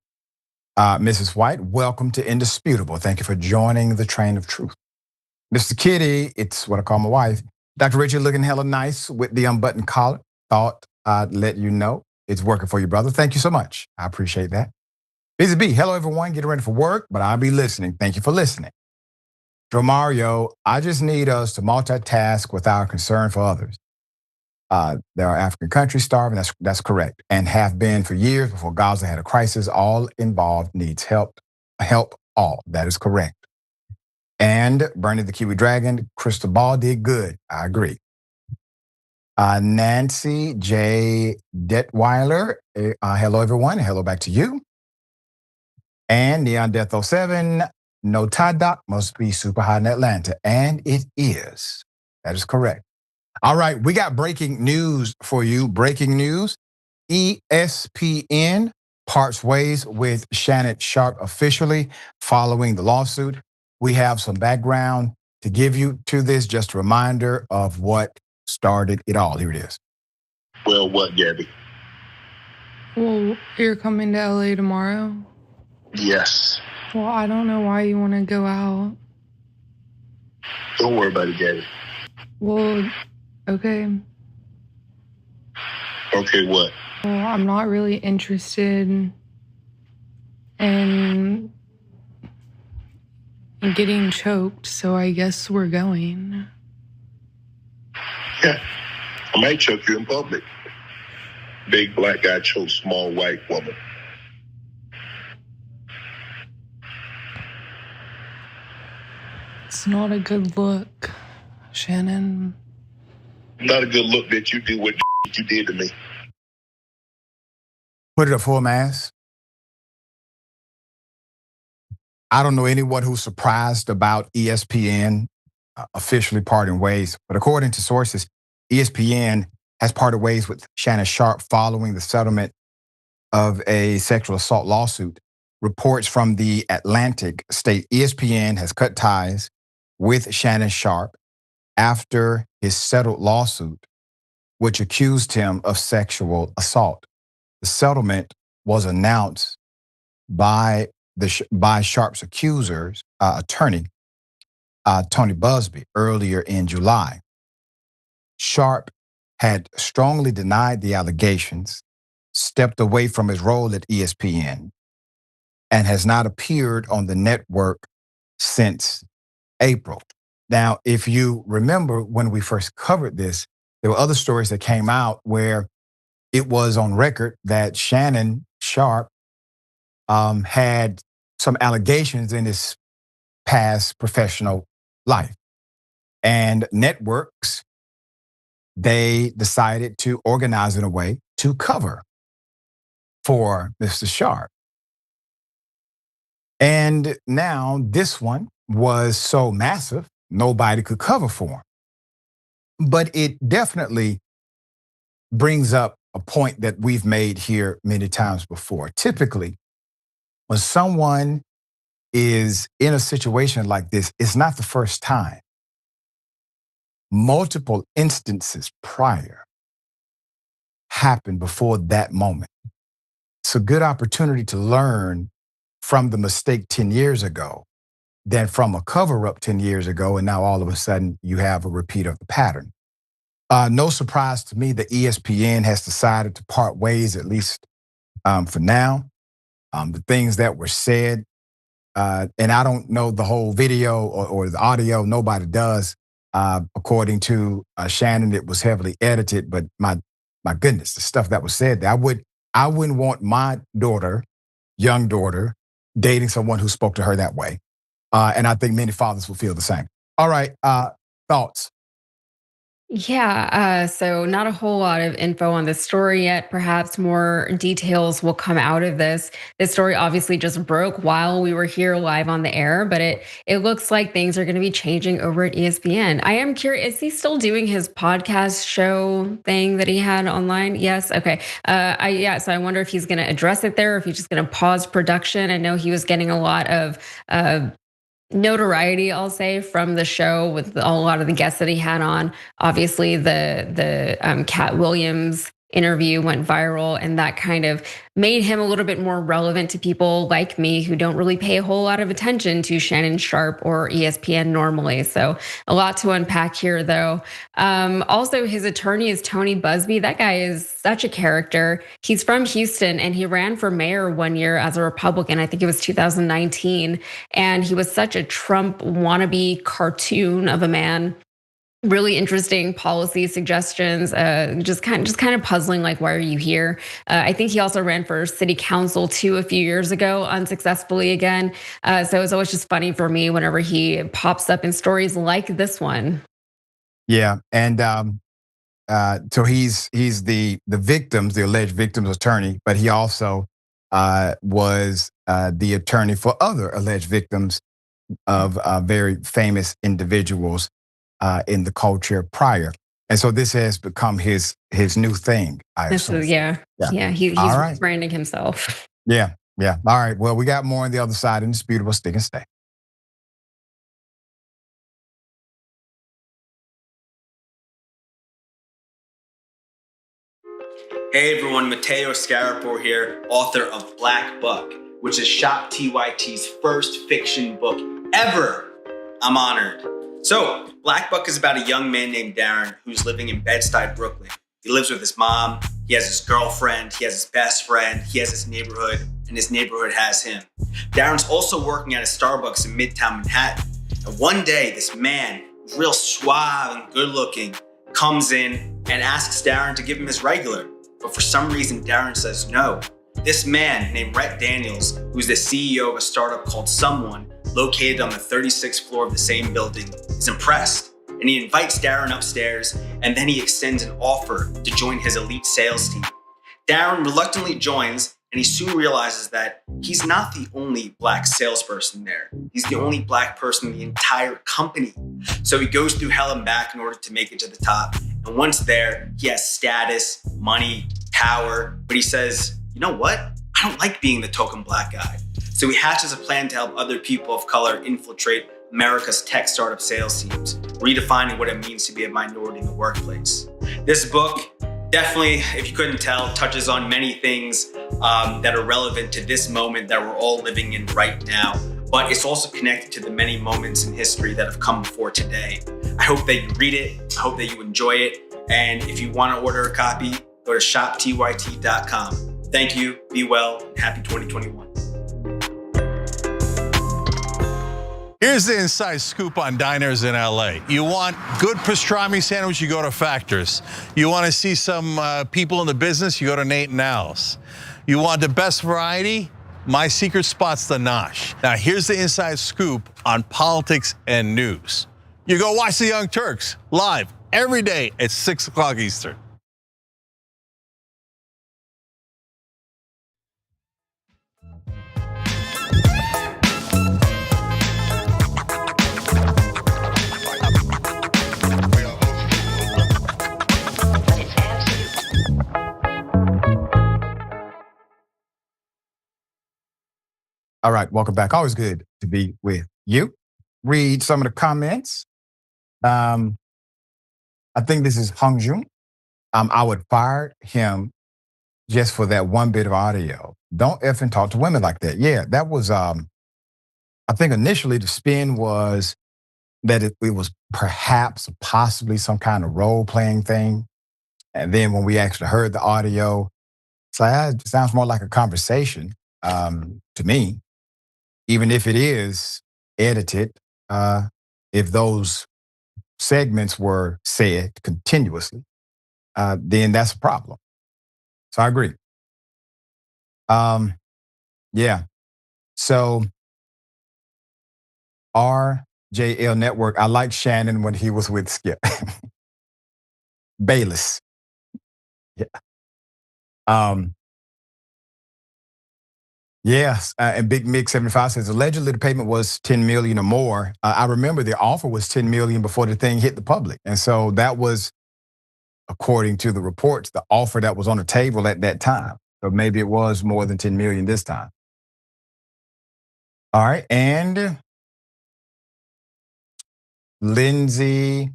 Mrs. White, welcome to Indisputable. Thank you for joining the train of truth. Mr. Kitty, it's what I call my wife. Dr. Richard looking hella nice with the unbuttoned collar. Thought I'd let you know it's working for you, brother. Thank you so much. I appreciate that. Busy B, hello everyone. Getting ready for work, but I'll be listening. Thank you for listening. Joe Mario, I just need us to multitask without concern for others. There are African countries starving, that's correct, and have been for years before Gaza had a crisis. All involved needs help all. That is correct. And Bernie the Kiwi Dragon, Crystal Ball did good. I agree. Nancy J. Detweiler, hello everyone, hello back to you. And Neon Death 07, no tie doc must be super hot in Atlanta, and it is. That is correct. All right, we got breaking news for you. Breaking news, ESPN parts ways with Shannon Sharpe officially following the lawsuit. We have some background to give you to this, just a reminder of what started it all. Here it is. Well, what, Gabby? Well, you're coming to LA tomorrow? Yes. Well, I don't know why you want to go out. Don't worry about it, Gabby. Well, okay. Okay, what? Well, I'm not really interested in getting choked, so I guess we're going. Yeah, I might choke you in public. Big black guy chokes small white woman. It's not a good look, Shannon. Not a good look that you do what you did to me. Put it up full mass. I don't know anyone who's surprised about ESPN officially parting ways, but according to sources, ESPN has parted ways with Shannon Sharpe following the settlement of a sexual assault lawsuit. Reports from the Atlantic state ESPN has cut ties with Shannon Sharpe after his settled lawsuit, which accused him of sexual assault. The settlement was announced by Sharpe's accuser's attorney, Tony Busby, earlier in July. Sharpe had strongly denied the allegations, stepped away from his role at ESPN, and has not appeared on the network since April. Now, if you remember when we first covered this, there were other stories that came out where it was on record that Shannon Sharpe had some allegations in his past professional life. And networks, they decided to organize in a way to cover for Mr. Sharpe. And now this one was so massive, nobody could cover for him. But it definitely brings up a point that we've made here many times before. Typically, when someone is in a situation like this, it's not the first time. Multiple instances prior happened before that moment. It's a good opportunity to learn from the mistake 10 years ago than from a cover-up 10 years ago, and now all of a sudden you have a repeat of the pattern. No surprise to me that ESPN has decided to part ways, at least for now. The things that were said, and I don't know the whole video or the audio, nobody does. According to Shannon, it was heavily edited, but my goodness, the stuff that was said there, I wouldn't want my daughter, young daughter, dating someone who spoke to her that way. And I think many fathers will feel the same. All right, thoughts? Yeah, so not a whole lot of info on this story yet. Perhaps more details will come out of this. This story obviously just broke while we were here live on the air, but it looks like things are going to be changing over at ESPN. I am curious, is he still doing his podcast show thing that he had online? Yes. Okay. So I wonder if he's going to address it there, or if he's just going to pause production. I know he was getting a lot of notoriety, I'll say, from the show with a lot of the guests that he had on. Obviously, the Cat Williams interview went viral, and that kind of made him a little bit more relevant to people like me who don't really pay a whole lot of attention to Shannon Sharp or ESPN normally. So a lot to unpack here, though. Also, his attorney is Tony Busby. That guy is such a character. He's from Houston, and he ran for mayor one year as a Republican. I think it was 2019, and he was such a Trump wannabe cartoon of a man. Really interesting policy suggestions, just kind of puzzling, like, why are you here? I think he also ran for city council too a few years ago, unsuccessfully again. So it's always just funny for me whenever he pops up in stories like this one. Yeah, and so he's the alleged victims attorney, but he also was the attorney for other alleged victims of very famous individuals in the culture prior. And so this has become his new thing, I assume. Yeah. He's All right. rebranding himself. Yeah. All right. Well, we got more on the other side. Indisputable. Stick and stay. Hey everyone, Mateo Scarapo here, author of Black Buck, which is Shop TYT's first fiction book ever. I'm honored. So, Black Buck is about a young man named Darren who's living in Bed-Stuy, Brooklyn. He lives with his mom, he has his girlfriend, he has his best friend, he has his neighborhood, and his neighborhood has him. Darren's also working at a Starbucks in Midtown Manhattan. And one day, this man, real suave and good looking, comes in and asks Darren to give him his regular. But for some reason, Darren says no. This man named Rhett Daniels, who's the CEO of a startup called Someone, located on the 36th floor of the same building, is impressed. And he invites Darren upstairs, and then he extends an offer to join his elite sales team. Darren reluctantly joins, and he soon realizes that he's not the only black salesperson there. He's the only black person in the entire company. So he goes through hell and back in order to make it to the top. And once there, he has status, money, power. But he says, you know what? I don't like being the token black guy. So he hatches a plan to help other people of color infiltrate America's tech startup sales teams, redefining what it means to be a minority in the workplace. This book definitely, if you couldn't tell, touches on many things that are relevant to this moment that we're all living in right now. But it's also connected to the many moments in history that have come before today. I hope that you read it. I hope that you enjoy it. And if you want to order a copy, go to shoptyt.com. Thank you, be well, and happy 2021. Here's the inside scoop on diners in LA. You want good pastrami sandwich, you go to Factors. You want to see some people in the business, you go to Nate and Al's. You want the best variety? My secret spot's the Nosh. Now here's the inside scoop on politics and news. You go watch the Young Turks live every day at 6 o'clock Eastern. All right, welcome back. Always good to be with you. Read some of the comments. I think this is Hung Jun. I would fire him just for that one bit of audio. Don't effing talk to women like that. Yeah, that was, I think initially the spin was that it was perhaps, possibly some kind of role-playing thing. And then when we actually heard the audio, it's like, it sounds more like a conversation to me. Even if it is edited, if those segments were said continuously, then that's a problem. So I agree. Yeah. So RJL Network, I like Shannon when he was with Skip. Bayless. Yeah. Yes, and Big Mick 75 says allegedly the payment was 10 million or more. I remember the offer was 10 million before the thing hit the public, and so that was, according to the reports, the offer that was on the table at that time. So maybe it was more than 10 million this time. All right, and Lindsay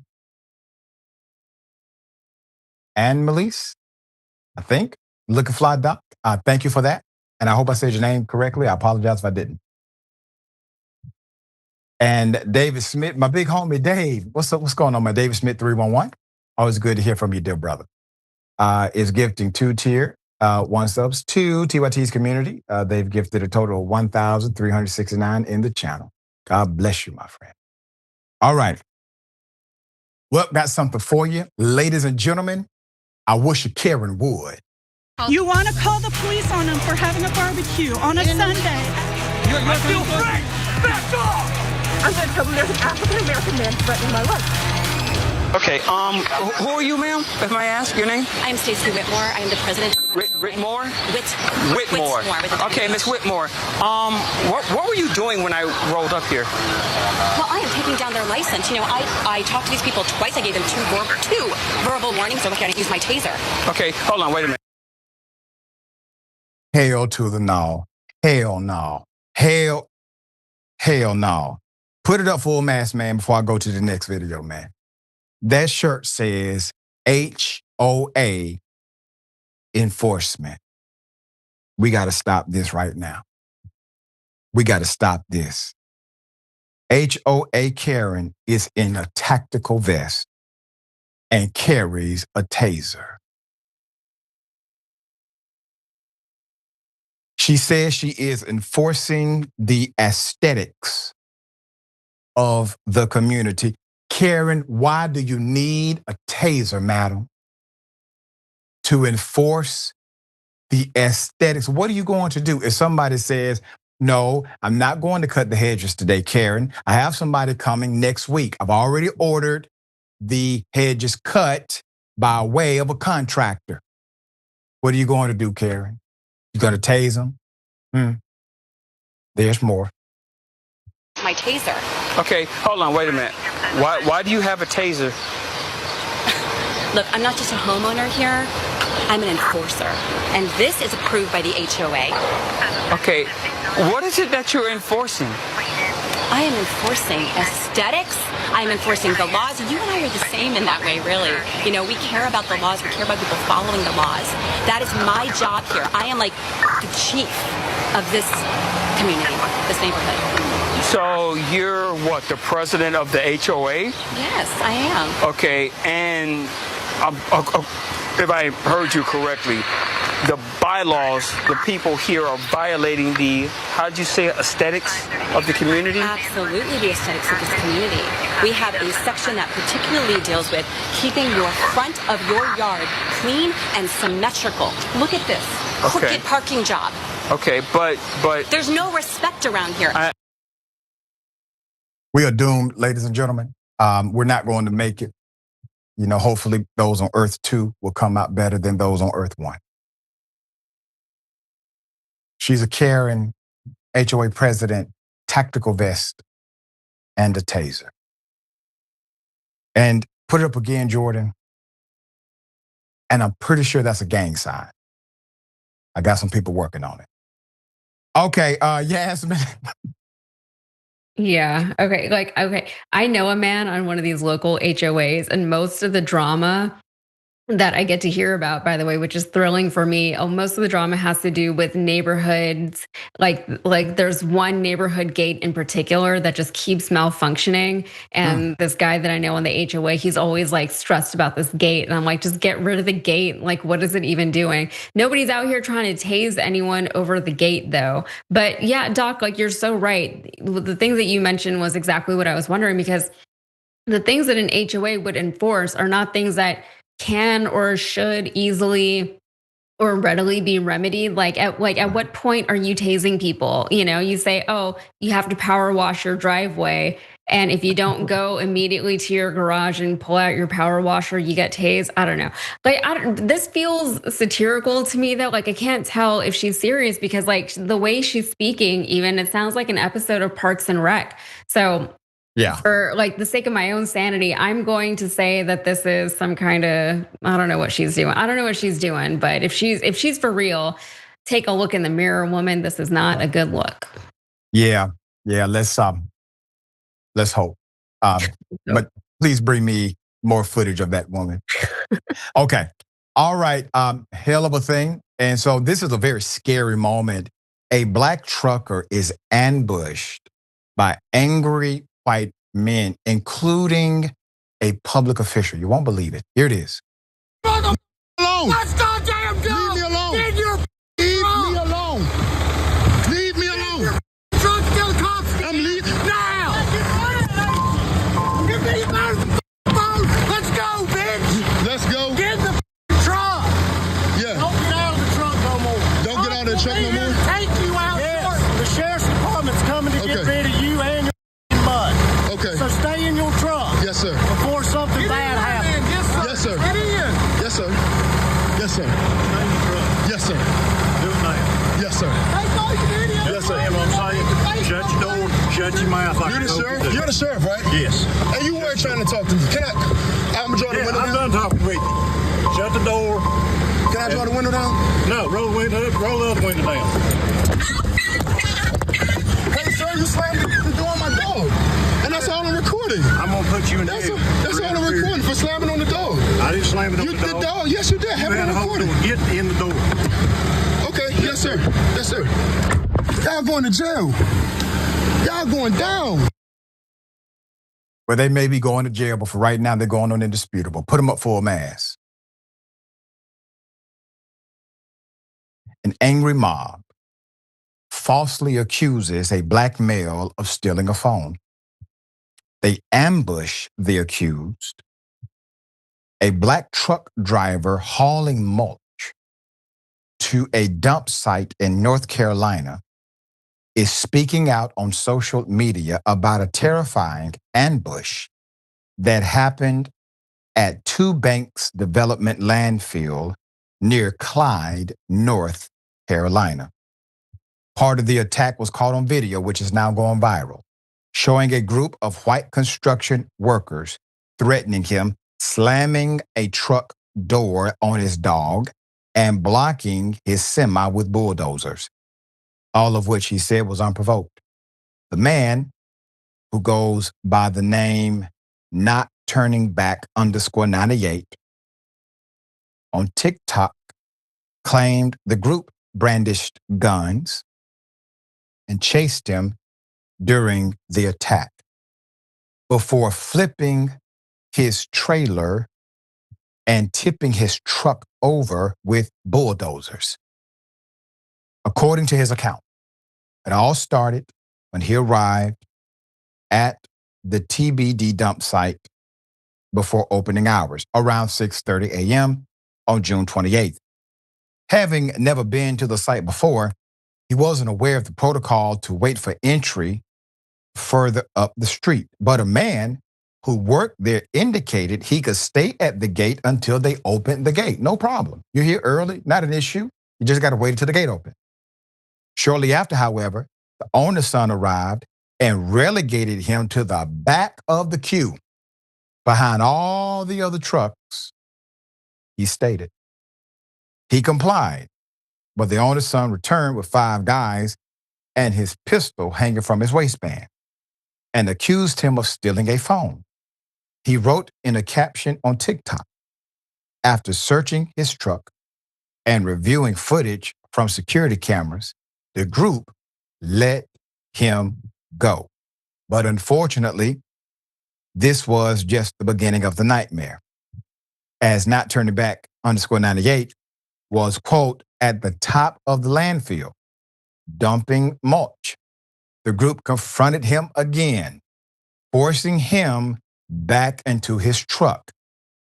and Melise, I think. Looking fly, Doc. Thank you for that. And I hope I said your name correctly. I apologize if I didn't. And David Smith, my big homie Dave. What's up? What's going on, my David Smith 311? Always good to hear from you, dear brother. Is gifting 2-tier 1 subs to TYT's community. They've gifted a total of 1,369 in the channel. God bless you, my friend. All right. Well, got something for you. Ladies and gentlemen, I wish Karen would. You want to call the police on them for having a barbecue on a Sunday. I feel free! Back off! I'm going to tell them there's an African-American man threatening my life. Okay, who are you, ma'am, if I ask your name? I'm Stacey Whitmore. I'm the president. Whitmore? Whitmore. Okay, Miss Whitmore. What were you doing when I rolled up here? Well, I am taking down their license. You know, I talked to these people twice. I gave them two verbal warnings. So I can't use my taser. Okay, hold on, wait a minute. Hell to the no. Hell no. Hell no. Put it up full mass, man, before I go to the next video, man. That shirt says HOA enforcement. We got to stop this right now. We got to stop this. HOA Karen is in a tactical vest and carries a taser. She says she is enforcing the aesthetics of the community. Karen, why do you need a taser, madam? To enforce the aesthetics. What are you going to do if somebody says, no, I'm not going to cut the hedges today, Karen. I have somebody coming next week. I've already ordered the hedges cut by way of a contractor. What are you going to do, Karen? You going to tase them? There's more. My taser. Okay, hold on, wait a minute. Why do you have a taser? Look, I'm not just a homeowner here. I'm an enforcer. And this is approved by the HOA. Okay, what is it that you're enforcing? I am enforcing aesthetics. I'm enforcing the laws. You and I are the same in that way, really. You know, we care about the laws. We care about people following the laws. That is my job here. I am like the chief of this community, this neighborhood. So you're what, the president of the HOA? Yes, I am. Okay, and if I heard you correctly, the bylaws, the people here are violating the, how did you say it, aesthetics of the community? Absolutely, the aesthetics of this community. We have a section that particularly deals with keeping your front of your yard clean and symmetrical. Look at this crooked parking job. Okay, but there's no respect around here. We are doomed, ladies and gentlemen. We're not going to make it. You know, hopefully those on Earth 2 will come out better than those on Earth 1. She's a Karen, HOA president, tactical vest, and a taser. And put it up again, Jordan. And I'm pretty sure that's a gang sign. I got some people working on it. Okay, Yasmin. Yeah. Okay. I know a man on one of these local HOAs, and most of the drama that I get to hear about, by the way, which is thrilling for me, most of the drama has to do with neighborhoods. Like there's one neighborhood gate in particular that just keeps malfunctioning. And this guy that I know on the HOA, he's always like stressed about this gate. And I'm like, just get rid of the gate. Like, what is it even doing? Nobody's out here trying to tase anyone over the gate though. But yeah, Doc, like you're so right. The thing that you mentioned was exactly what I was wondering, because the things that an HOA would enforce are not things that can or should easily or readily be remedied. Like at what point are you tasing people? You know, you say, oh, you have to power wash your driveway. And if you don't go immediately to your garage and pull out your power washer, you get tased. I don't know. Like, this feels satirical to me, though. Like, I can't tell if she's serious because, like, the way she's speaking, even it sounds like an episode of Parks and Rec. So, yeah, for like the sake of my own sanity, I'm going to say that this is some kind of, I don't know what she's doing. I don't know what she's doing, but if she's for real, take a look in the mirror, woman. This is not a good look. Yeah. Let's hope. But please bring me more footage of that woman. Okay. All right. Hell of a thing. And so this is a very scary moment. A black trucker is ambushed by angry white men, including a public official. You won't believe it. Here it is. Alone. Let's goddamn go. Leave me alone. Leave me alone. Leave me alone. Truck still cops. I'm leaving now. Give me your phone. Let's go, bitch. Let's go. Get in the truck. Yeah. Don't get out of the truck no more. Don't get out of the truck no more. Take you out. Yes. The sheriff's department's coming to get rid of you and your mud. Okay. So stay in your truck. Yes, sir. Before something bad happens. Yes, sir. Get in. Yes, sir. Yes, sir. Yes, sir. Do it now. Yes, sir. Yes, sir. I'm saying, shut your door, shut your mouth. You're the sheriff? You're the sheriff, right? Yes. And you weren't trying to talk to me. Can I'm gonna draw the window down? I'm done talking with you. Shut the door. Can I draw the window down? No, roll the window up, roll the other window down. Hey, sir, you slammed the door on my dog. And that's all I'm recording. I'm gonna put you in jail. That's all I'm recording for slamming on the dog. I didn't slam it on the dog. You did, dog. Yes, you did. Have it on recording. Get in the door. Okay, yes, sir. Yes, sir. Y'all going to jail. Y'all going down. Well, they may be going to jail, but for right now, they're going on indisputable. Put them up for a mass. An angry mob falsely accuses a black male of stealing a phone. They ambush the accused. A black truck driver hauling mulch to a dump site in North Carolina is speaking out on social media about a terrifying ambush that happened at Two Banks Development Landfill near Clyde, North Carolina. Part of the attack was caught on video, which is now going viral, showing a group of white construction workers threatening him, slamming a truck door on his dog, and blocking his semi with bulldozers, all of which he said was unprovoked. The man, who goes by the name Not Turning Back _98 on TikTok, claimed the group brandished guns and chased him during the attack before flipping his trailer and tipping his truck over with bulldozers. According to his account, it all started when he arrived at the TBD dump site before opening hours, around 6:30 a.m. on June 28th. Having never been to the site before, he wasn't aware of the protocol to wait for entry further up the street. But a man who worked there indicated he could stay at the gate until they opened the gate. No problem. You're here early, not an issue. You just got to wait until the gate opens. Shortly after, however, the owner's son arrived and relegated him to the back of the queue behind all the other trucks. He stated. He complied, but the owner's son returned with 5 guys and his pistol hanging from his waistband and accused him of stealing a phone. He wrote in a caption on TikTok, after searching his truck and reviewing footage from security cameras, the group let him go. But unfortunately, this was just the beginning of the nightmare, as Not Turning Back _98 was, quote, at the top of the landfill, dumping mulch. The group confronted him again, forcing him back into his truck,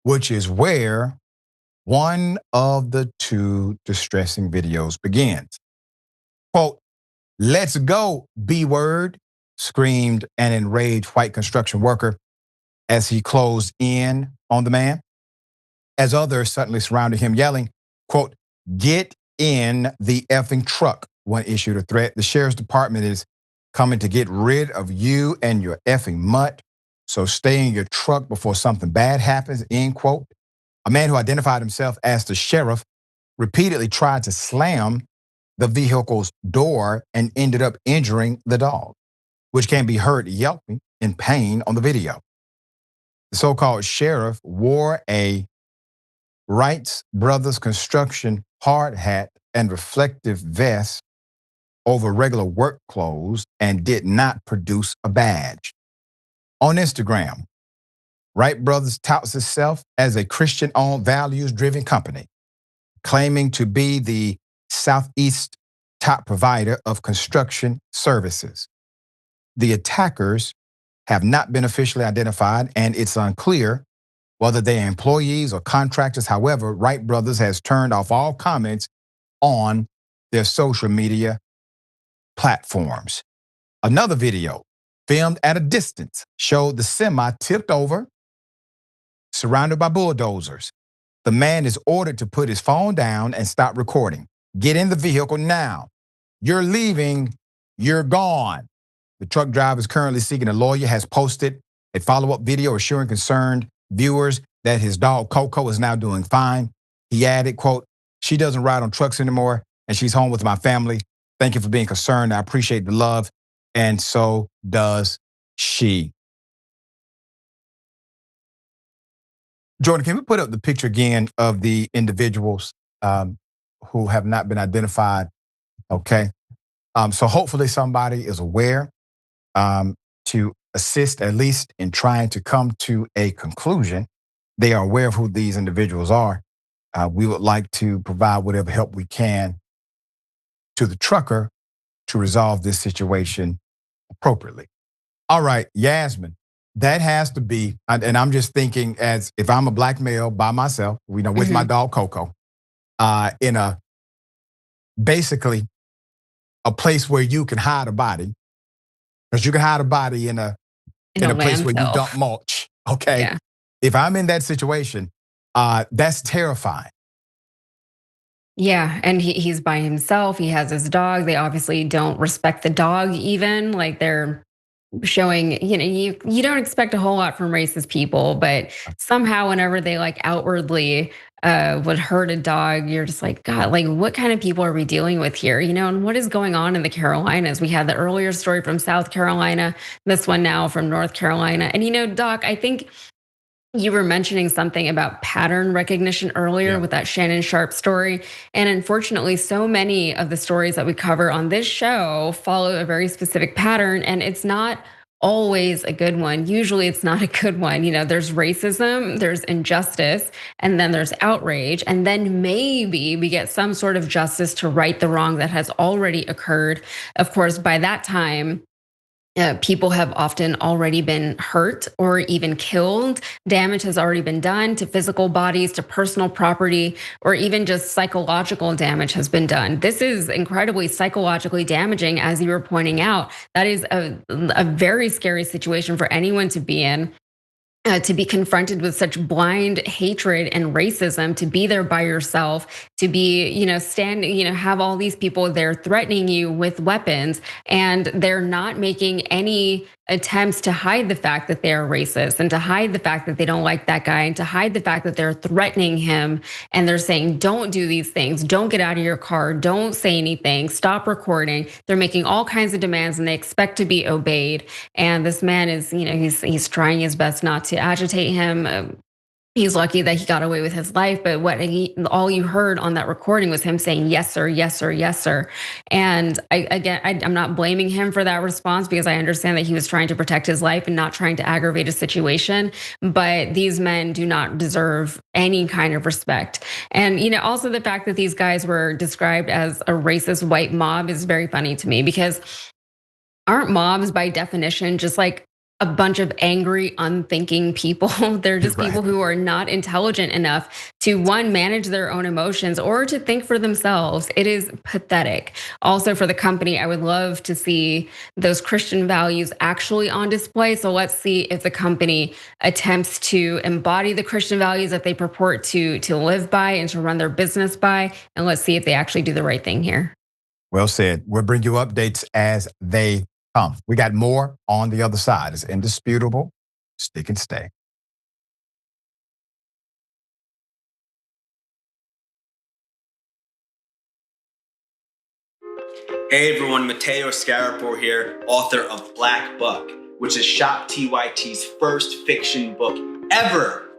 which is where one of the 2 distressing videos begins. Quote, let's go, B-word, screamed an enraged white construction worker as he closed in on the man. As others suddenly surrounded him, yelling, quote, "Get in the effing truck," one issued a threat. "The sheriff's department is coming to get rid of you and your effing mutt. So stay in your truck before something bad happens," end quote. A man who identified himself as the sheriff repeatedly tried to slam the vehicle's door and ended up injuring the dog, which can be heard yelping in pain on the video. The so-called sheriff wore a Wrights Brothers construction hard hat and reflective vest over regular work clothes and did not produce a badge. On Instagram, Wright Brothers touts itself as a Christian-owned, values-driven company, claiming to be the Southeast top provider of construction services. The attackers have not been officially identified, and it's unclear whether they are employees or contractors. However, Wright Brothers has turned off all comments on their social media platforms. Another video filmed at a distance showed the semi tipped over, surrounded by bulldozers. The man is ordered to put his phone down and stop recording. "Get in the vehicle now. You're leaving. You're gone." The truck driver is currently seeking a lawyer, has posted a follow-up video assuring concerned viewers that his dog Coco is now doing fine. He added, quote, "She doesn't ride on trucks anymore and she's home with my family. Thank you for being concerned. I appreciate the love, and so does she." Jordan, can we put up the picture again of the individuals who have not been identified? Okay. So hopefully somebody is aware to assist at least in trying to come to a conclusion. They are aware of who these individuals are. We would like to provide whatever help we can to the trucker to resolve this situation appropriately. All right, Yasmin, that has to be, and I'm just thinking as if I'm a black male by myself, with my dog Coco, in a basically a place where you can hide a body, because you can hide a body in a place where you dump mulch. Okay, yeah. If I'm in that situation, that's terrifying. Yeah, and he's by himself. He has his dog. They obviously don't respect the dog even. Like they're showing, you don't expect a whole lot from racist people, but somehow whenever they like outwardly would hurt a dog, you're just like, God, like what kind of people are we dealing with here? And what is going on in the Carolinas? We had the earlier story from South Carolina, this one now from North Carolina. And Doc, I think you were mentioning something about pattern recognition earlier with that Shannon Sharpe story. And unfortunately, so many of the stories that we cover on this show follow a very specific pattern, and it's not always a good one. Usually it's not a good one. There's racism, there's injustice, and then there's outrage. And then maybe we get some sort of justice to right the wrong that has already occurred. Of course, by that time, people have often already been hurt or even killed. Damage has already been done to physical bodies, to personal property, or even just psychological damage has been done. This is incredibly psychologically damaging, as you were pointing out. That is a very scary situation for anyone to be in. To be confronted with such blind hatred and racism, to be there by yourself, to be, standing, have all these people there threatening you with weapons, and they're not making any attempts to hide the fact that they are racist and to hide the fact that they don't like that guy and to hide the fact that they're threatening him. And they're saying, don't do these things. Don't get out of your car. Don't say anything. Stop recording. They're making all kinds of demands and they expect to be obeyed. And this man is, he's trying his best not to agitate him. He's lucky that he got away with his life, but all you heard on that recording was him saying, "Yes, sir, yes, sir, yes, sir." And I'm not blaming him for that response because I understand that he was trying to protect his life and not trying to aggravate a situation. But these men do not deserve any kind of respect. And also the fact that these guys were described as a racist white mob is very funny to me, because aren't mobs by definition just like a bunch of angry, unthinking people. They're just people who are not intelligent enough to, one, manage their own emotions or to think for themselves. It is pathetic. Also, for the company, I would love to see those Christian values actually on display. So let's see if the company attempts to embody the Christian values that they purport to live by and to run their business by. And let's see if they actually do the right thing here. Well said. We'll bring you updates as they come. We got more on the other side. It's indisputable. Stick and stay. Hey everyone, Mateo Scarapore here, author of Black Buck, which is Shop TYT's first fiction book ever.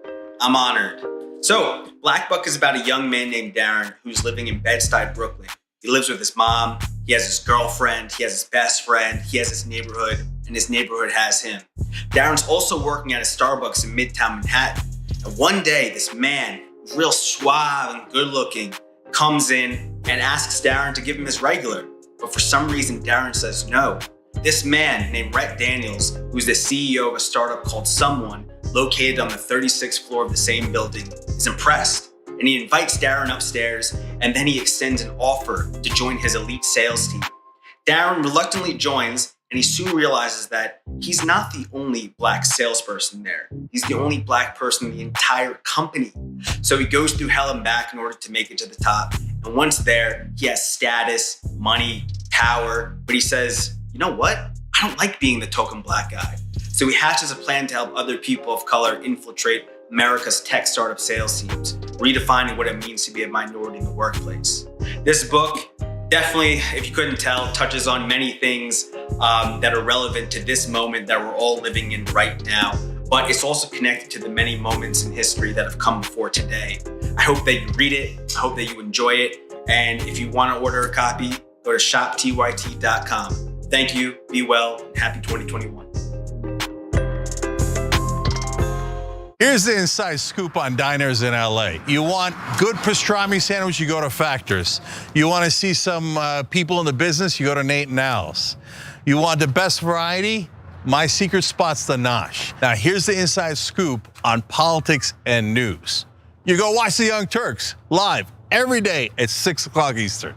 I'm honored. So, Black Buck is about a young man named Darren who's living in Bed-Stuy, Brooklyn. He lives with his mom, he has his girlfriend, he has his best friend, he has his neighborhood, and his neighborhood has him. Darren's also working at a Starbucks in Midtown Manhattan. And one day, this man, real suave and good looking, comes in and asks Darren to give him his regular. But for some reason, Darren says no. This man named Rhett Daniels, who's the CEO of a startup called Someone, located on the 36th floor of the same building, is impressed. And he invites Darren upstairs, and then he extends an offer to join his elite sales team. Darren reluctantly joins, and he soon realizes that he's not the only black salesperson there. He's the only black person in the entire company. So he goes through hell and back in order to make it to the top. And once there, he has status, money, power, but he says, you know what? I don't like being the token black guy. So he hatches a plan to help other people of color infiltrate America's tech startup sales teams, redefining what it means to be a minority in the workplace. This book definitely, if you couldn't tell, touches on many things that are relevant to this moment that we're all living in right now. But it's also connected to the many moments in history that have come before today. I hope that you read it. I hope that you enjoy it. And if you want to order a copy, go to shoptyt.com. Thank you, be well, and happy 2021. Here's the inside scoop on diners in LA. You want good pastrami sandwich, you go to Factors. You want to see some people in the business, you go to Nate and Al's. You want the best variety? My secret spot's the Nosh. Now here's the inside scoop on politics and news. You go watch the Young Turks live every day at 6 o'clock Eastern.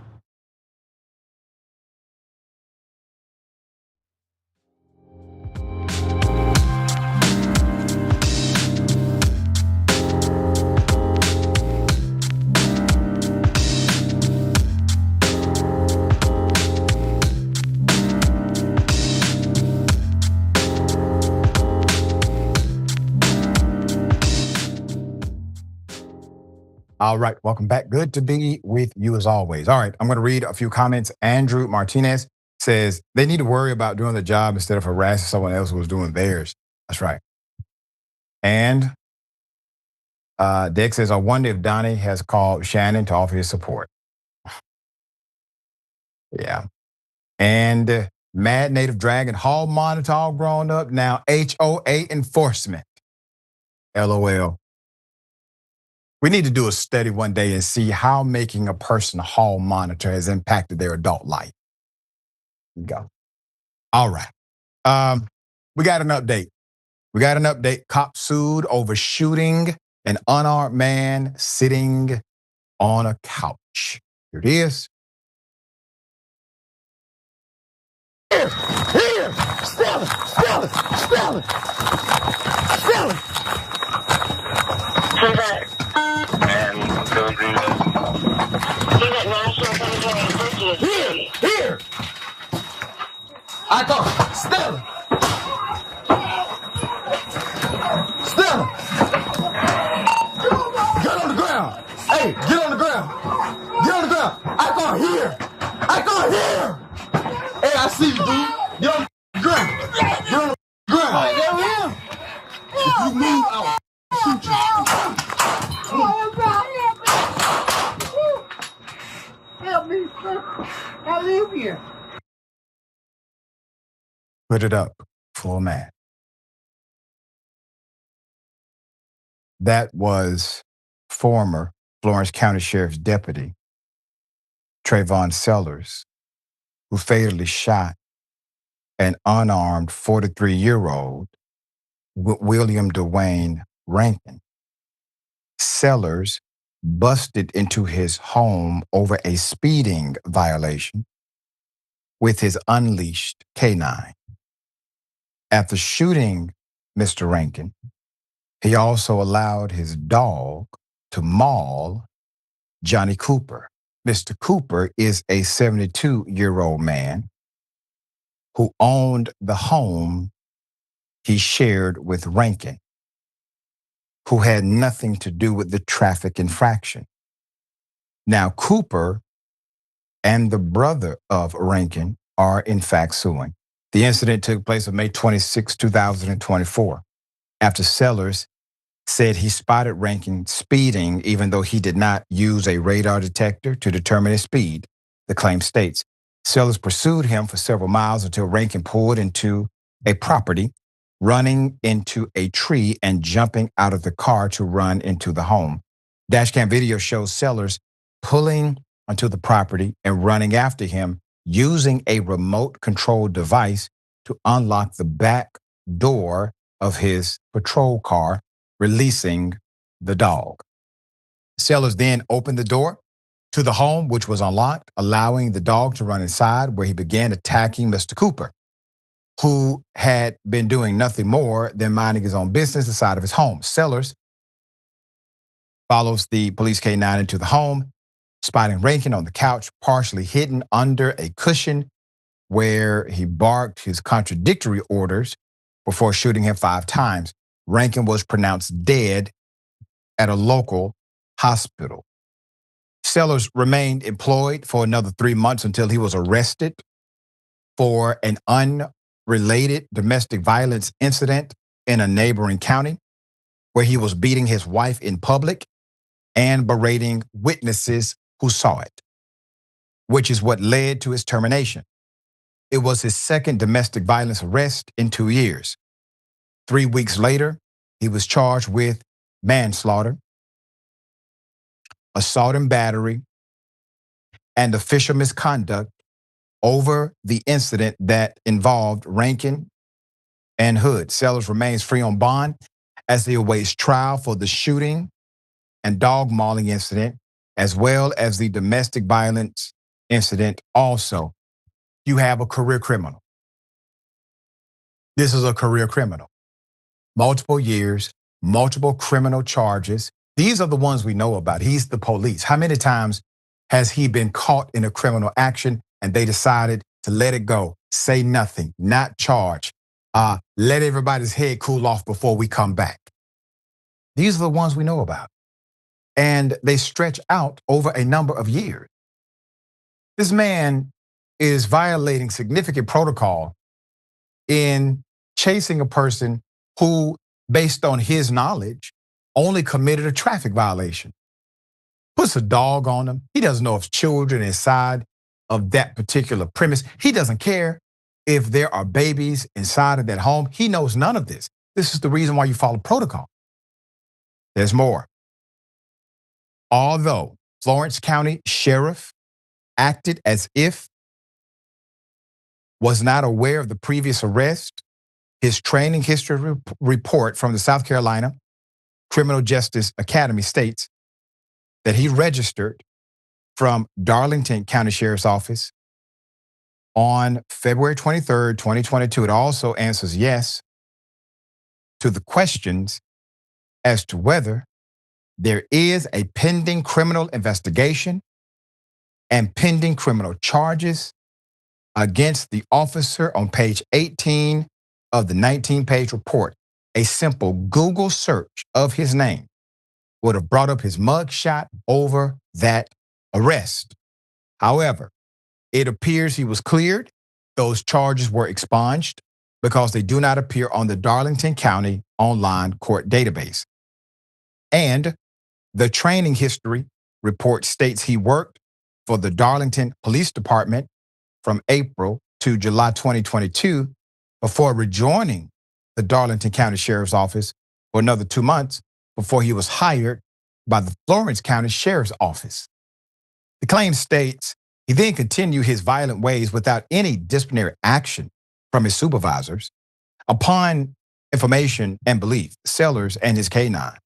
All right, welcome back. Good to be with you as always. All right, I'm going to read a few comments. Andrew Martinez says they need to worry about doing the job instead of harassing someone else who was doing theirs. That's right. And Dick says, I wonder if Donnie has called Shannon to offer his support. Yeah. And Mad Native Dragon, hall monitor all grown up now, HOA enforcement. LOL. We need to do a study one day and see how making a person a hall monitor has impacted their adult life. Here we go. All right. We got an update. Cop sued over shooting an unarmed man sitting on a couch. Here it is. Here! Spell it! Say that. Here! I thought, Stella! Get on the ground! Hey, get on the ground! I can't hear! Hey, I see you, dude! Get on the ground! Right, there we are! If you move, I'll shoot you. Help me, sir. I live here. Put it up for a man. That was former Florence County Sheriff's Deputy Trayvon Sellers, who fatally shot an unarmed 43-year-old, William Dwayne Rankin. Sellers busted into his home over a speeding violation with his unleashed canine. After shooting Mr. Rankin, he also allowed his dog to maul Johnny Cooper. Mr. Cooper is a 72-year-old man who owned the home he shared with Rankin, who had nothing to do with the traffic infraction. Now, Cooper and the brother of Rankin are in fact suing. The incident took place on May 26, 2024, after Sellers said he spotted Rankin speeding even though he did not use a radar detector to determine his speed, the claim states. Sellers pursued him for several miles until Rankin pulled into a property, running into a tree and jumping out of the car to run into the home. Dashcam video shows Sellers pulling onto the property and running after him using a remote control device to unlock the back door of his patrol car, releasing the dog. Sellers then opened the door to the home, which was unlocked, allowing the dog to run inside, where he began attacking Mr. Cooper, who had been doing nothing more than minding his own business inside of his home. Sellers follows the police K-9 into the home, spotting Rankin on the couch, partially hidden under a cushion, where he barked his contradictory orders before shooting him 5 times. Rankin was pronounced dead at a local hospital. Sellers remained employed for another 3 months until he was arrested for an unrelated domestic violence incident in a neighboring county, where he was beating his wife in public and berating witnesses who saw it, which is what led to his termination. It was his second domestic violence arrest in 2 years. 3 weeks later, he was charged with manslaughter, assault and battery, and official misconduct over the incident that involved Rankin and Hood. Sellers remains free on bond as he awaits trial for the shooting and dog mauling incident, as well as the domestic violence incident. Also, you have a career criminal. This is a career criminal. Multiple years, multiple criminal charges. These are the ones we know about. He's the police. How many times has he been caught in a criminal action and they decided to let it go, say nothing, not charge, let everybody's head cool off before we come back? These are the ones we know about. And they stretch out over a number of years. This man is violating significant protocol in chasing a person who, based on his knowledge, only committed a traffic violation. Puts a dog on him. He doesn't know if children inside of that particular premise. He doesn't care if there are babies inside of that home. He knows none of this. This is the reason why you follow protocol. There's more. Although Florence County Sheriff acted as if was not aware of the previous arrest, his training history report from the South Carolina Criminal Justice Academy states that he registered from Darlington County Sheriff's Office on February 23rd, 2022. It also answers yes to the questions as to whether there is a pending criminal investigation and pending criminal charges against the officer on page 18 of the 19-page report. A simple Google search of his name would have brought up his mugshot over that arrest. However, it appears he was cleared. Those charges were expunged because they do not appear on the Darlington County online court database. And the training history report states he worked for the Darlington Police Department from April to July 2022 before rejoining the Darlington County Sheriff's Office for another 2 months before he was hired by the Florence County Sheriff's Office. The claim states he then continued his violent ways without any disciplinary action from his supervisors. Upon information and belief, Sellers and his K9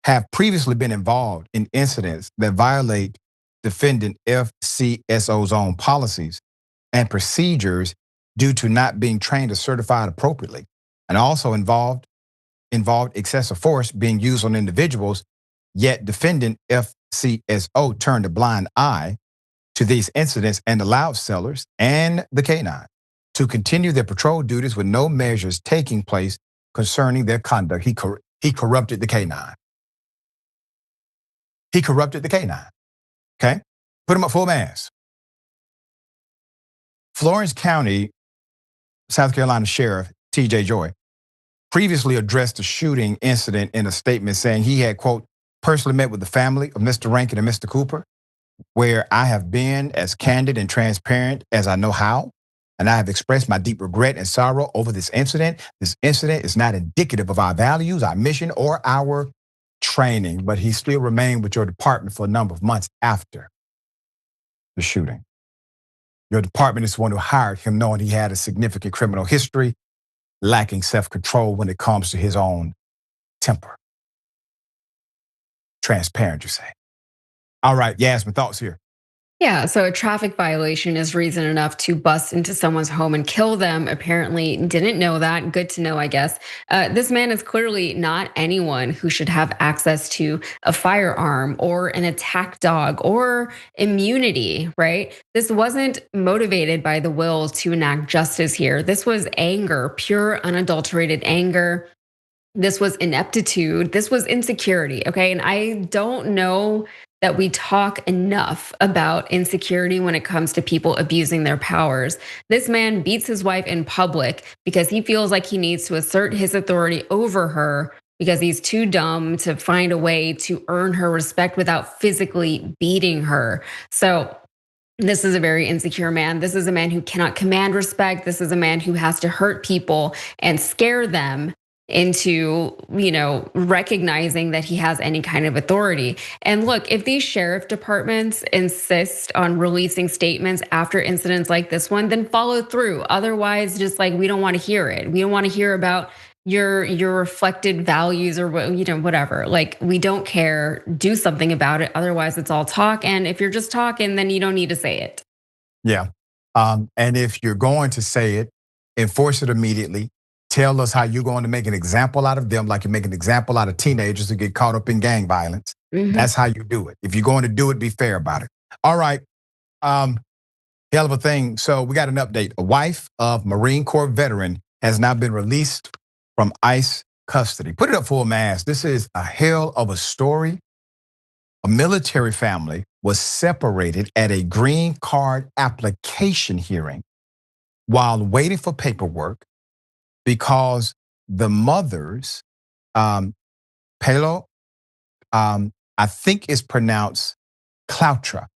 have previously been involved in incidents that violate defendant FCSO's own policies and procedures due to not being trained or certified appropriately, and also involved excessive force being used on individuals, yet defendant FCSO turned a blind eye to these incidents and allowed Sellers and the K9 to continue their patrol duties with no measures taking place concerning their conduct. He corrupted the K9. He corrupted the K9, okay? Put him up full mass. Florence County, South Carolina Sheriff T.J. Joy previously addressed the shooting incident in a statement saying he had, quote, personally met with the family of Mr. Rankin and Mr. Cooper, where I have been as candid and transparent as I know how, and I have expressed my deep regret and sorrow over this incident. This incident is not indicative of our values, our mission, or our training, but he still remained with your department for a number of months after the shooting. Your department is the one who hired him knowing he had a significant criminal history, lacking self-control when it comes to his own temper. Transparent, you say. All right, Yasmin, thoughts here? Yeah, so a traffic violation is reason enough to bust into someone's home and kill them. Apparently didn't know that. Good to know, I guess. This man is clearly not anyone who should have access to a firearm or an attack dog or immunity, right? This wasn't motivated by the will to enact justice here. This was anger, pure unadulterated anger. This was ineptitude. This was insecurity, okay? And I don't know that we talk enough about insecurity when it comes to people abusing their powers. This man beats his wife in public because he feels like he needs to assert his authority over her because he's too dumb to find a way to earn her respect without physically beating her. So this is a very insecure man. This is a man who cannot command respect. This is a man who has to hurt people and scare them into, recognizing that he has any kind of authority. And look, if these sheriff departments insist on releasing statements after incidents like this one, then follow through. Otherwise, just like, we don't want to hear it. We don't want to hear about your reflected values or whatever. Like, we don't care. Do something about it. Otherwise, it's all talk. And if you're just talking, then you don't need to say it. Yeah. And if you're going to say it, enforce it immediately. Tell us how you're going to make an example out of them, like you make an example out of teenagers who get caught up in gang violence. Mm-hmm. That's how you do it. If you're going to do it, be fair about it. All right. Hell of a thing. So we got an update. A wife of Marine Corps veteran has now been released from ICE custody. Put it up full mass. This is a hell of a story. A military family was separated at a green card application hearing while waiting for paperwork because the mother's, Pelo, I think is pronounced Cloutra.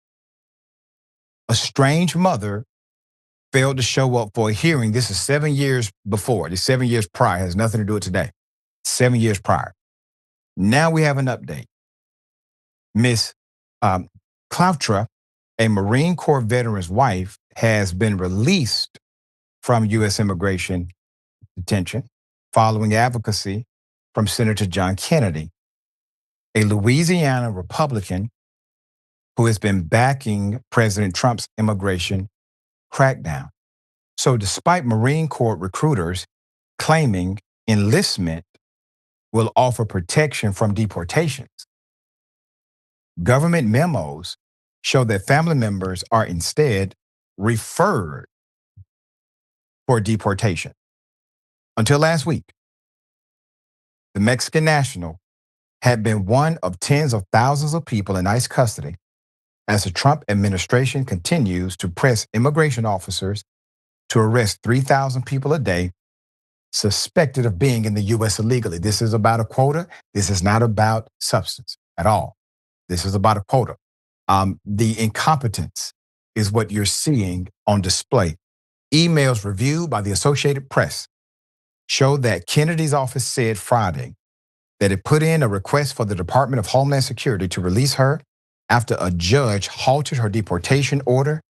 A strange mother failed to show up for a hearing. This is 7 years before. This 7 years prior. It has nothing to do with today. 7 years prior. Now we have an update. Miss Cloutra, a Marine Corps veteran's wife, has been released from U.S. immigration detention following advocacy from Senator John Kennedy, a Louisiana Republican who has been backing President Trump's immigration crackdown. So despite Marine Corps recruiters claiming enlistment will offer protection from deportations, government memos show that family members are instead referred for deportation. Until last week, the Mexican national had been one of tens of thousands of people in ICE custody as the Trump administration continues to press immigration officers to arrest 3,000 people a day suspected of being in the U.S. illegally. This is about a quota. This is not about substance at all. This is about a quota. The incompetence is what you're seeing on display. Emails reviewed by the Associated Press show that Kennedy's office said Friday that it put in a request for the Department of Homeland Security to release her after a judge halted her deportation order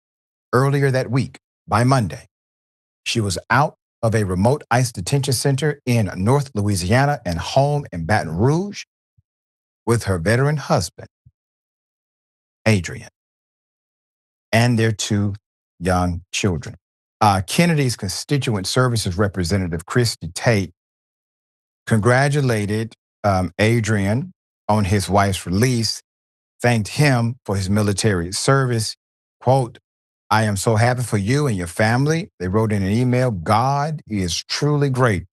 earlier that week by Monday. She was out of a remote ICE detention center in North Louisiana and home in Baton Rouge with her veteran husband, Adrian, and their 2 young children. Kennedy's Constituent Services Representative Christy Tate congratulated Adrian on his wife's release, thanked him for his military service. Quote, "I am so happy for you and your family." They wrote in an email, "God is truly great."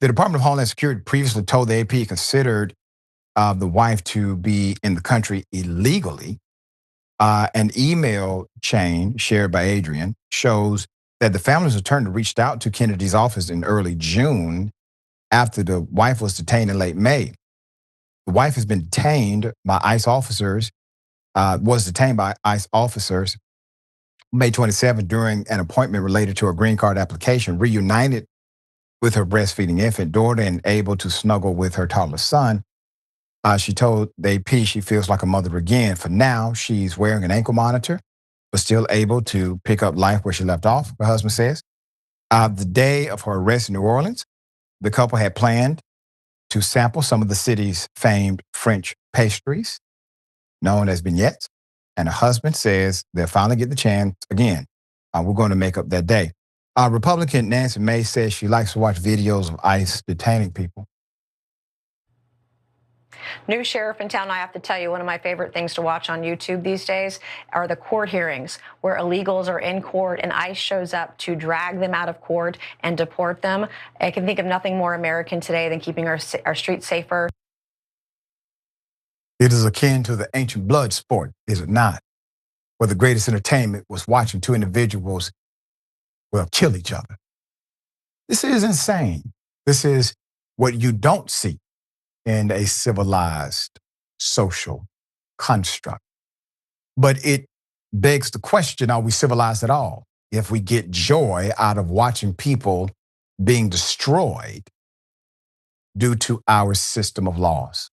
The Department of Homeland Security previously told the AP it considered the wife to be in the country illegally. An email chain shared by Adrian shows that the family's attorney reached out to Kennedy's office in early June after the wife was detained in late May. The wife has been detained by ICE officers, May 27 during an appointment related to her green card application, reunited with her breastfeeding infant daughter and able to snuggle with her toddler son. She told the AP she feels like a mother again. For now, she's wearing an ankle monitor, but still able to pick up life where she left off, her husband says. The day of her arrest in New Orleans, the couple had planned to sample some of the city's famed French pastries, known as beignets. And her husband says they'll finally get the chance again. We're going to make up that day. Republican Nancy Mace says she likes to watch videos of ICE detaining people. New sheriff in town, I have to tell you, one of my favorite things to watch on YouTube these days are the court hearings where illegals are in court and ICE shows up to drag them out of court and deport them. I can think of nothing more American today than keeping our streets safer. It is akin to the ancient blood sport, is it not? Where the greatest entertainment was watching 2 individuals, well, kill each other. This is insane. This is what you don't see in a civilized social construct. But it begs the question, are we civilized at all? If we get joy out of watching people being destroyed due to our system of laws.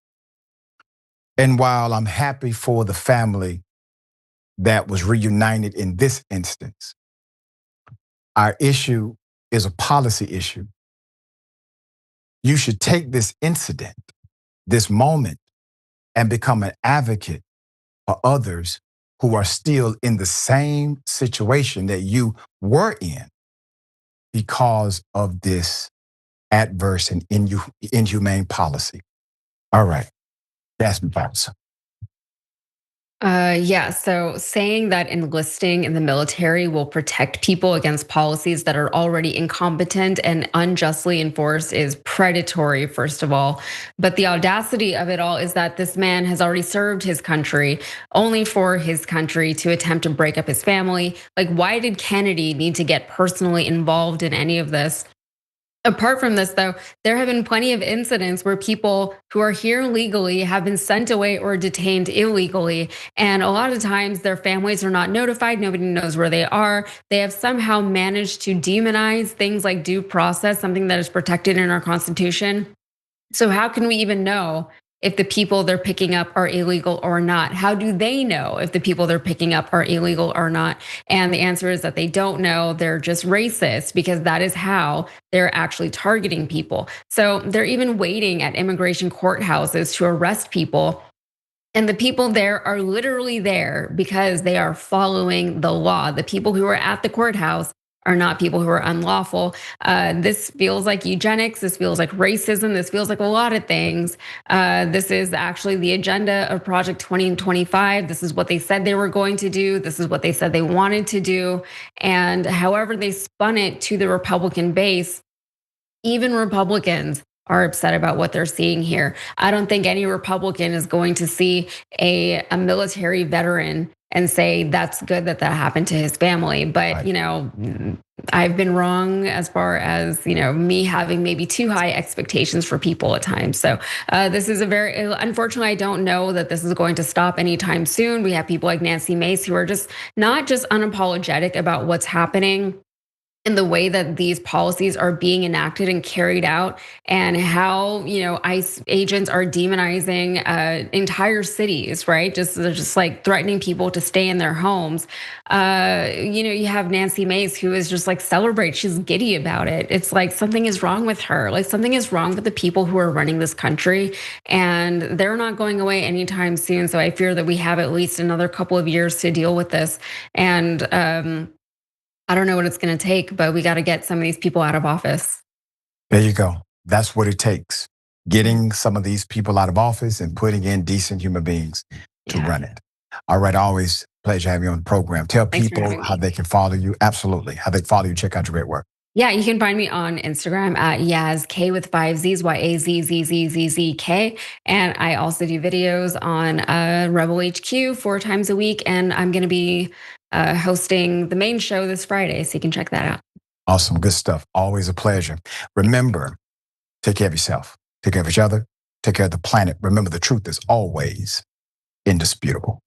And while I'm happy for the family that was reunited in this instance, our issue is a policy issue. You should take this incident, this moment, and become an advocate for others who are still in the same situation that you were in because of this adverse and inhumane policy. All right, Yasmin Aliya. Yeah, so saying that enlisting in the military will protect people against policies that are already incompetent and unjustly enforced is predatory, first of all. But the audacity of it all is that this man has already served his country, only for his country to attempt to break up his family. Like, why did Kennedy need to get personally involved in any of this? Apart from this, though, there have been plenty of incidents where people who are here legally have been sent away or detained illegally. And a lot of times their families are not notified. Nobody knows where they are. They have somehow managed to demonize things like due process, something that is protected in our Constitution. So how can we even know if the people they're picking up are illegal or not? How do they know if the people they're picking up are illegal or not? And the answer is that they don't know. They're just racist because that is how they're actually targeting people. So they're even waiting at immigration courthouses to arrest people. And the people there are literally there because they are following the law. The people who are at the courthouse are not people who are unlawful. This feels like eugenics. This feels like racism. This feels like a lot of things. This is actually the agenda of Project 2025. This is what they said they were going to do. This is what they said they wanted to do. And however they spun it to the Republican base, even Republicans are upset about what they're seeing here. I don't think any Republican is going to see a military veteran and say that's good that that happened to his family. But, right. I've been wrong as far as, me having maybe too high expectations for people at times. So this is unfortunately, I don't know that this is going to stop anytime soon. We have people like Nancy Mace who are just not just unapologetic about what's happening, in the way that these policies are being enacted and carried out, and how ICE agents are demonizing entire cities, right? They're just like threatening people to stay in their homes. You have Nancy Mace, who is just like celebrate. She's giddy about it. It's like something is wrong with her. Like something is wrong with the people who are running this country, and they're not going away anytime soon. So I fear that we have at least another couple of years to deal with this. And I don't know what it's going to take, but we got to get some of these people out of office. There you go. That's what it takes. Getting some of these people out of office and putting in decent human beings to run it. All right, always pleasure having you on the program. Tell people how they can follow you. Absolutely. How they follow you, check out your great work. Yeah, you can find me on Instagram at YazK with 5 Z's, YAZZZZZK. And I also do videos on Rebel HQ 4 times a week. And I'm going to be hosting the main show this Friday, so you can check that out. Awesome, good stuff. Always a pleasure. Remember, take care of yourself, take care of each other, take care of the planet. Remember, the truth is always indisputable.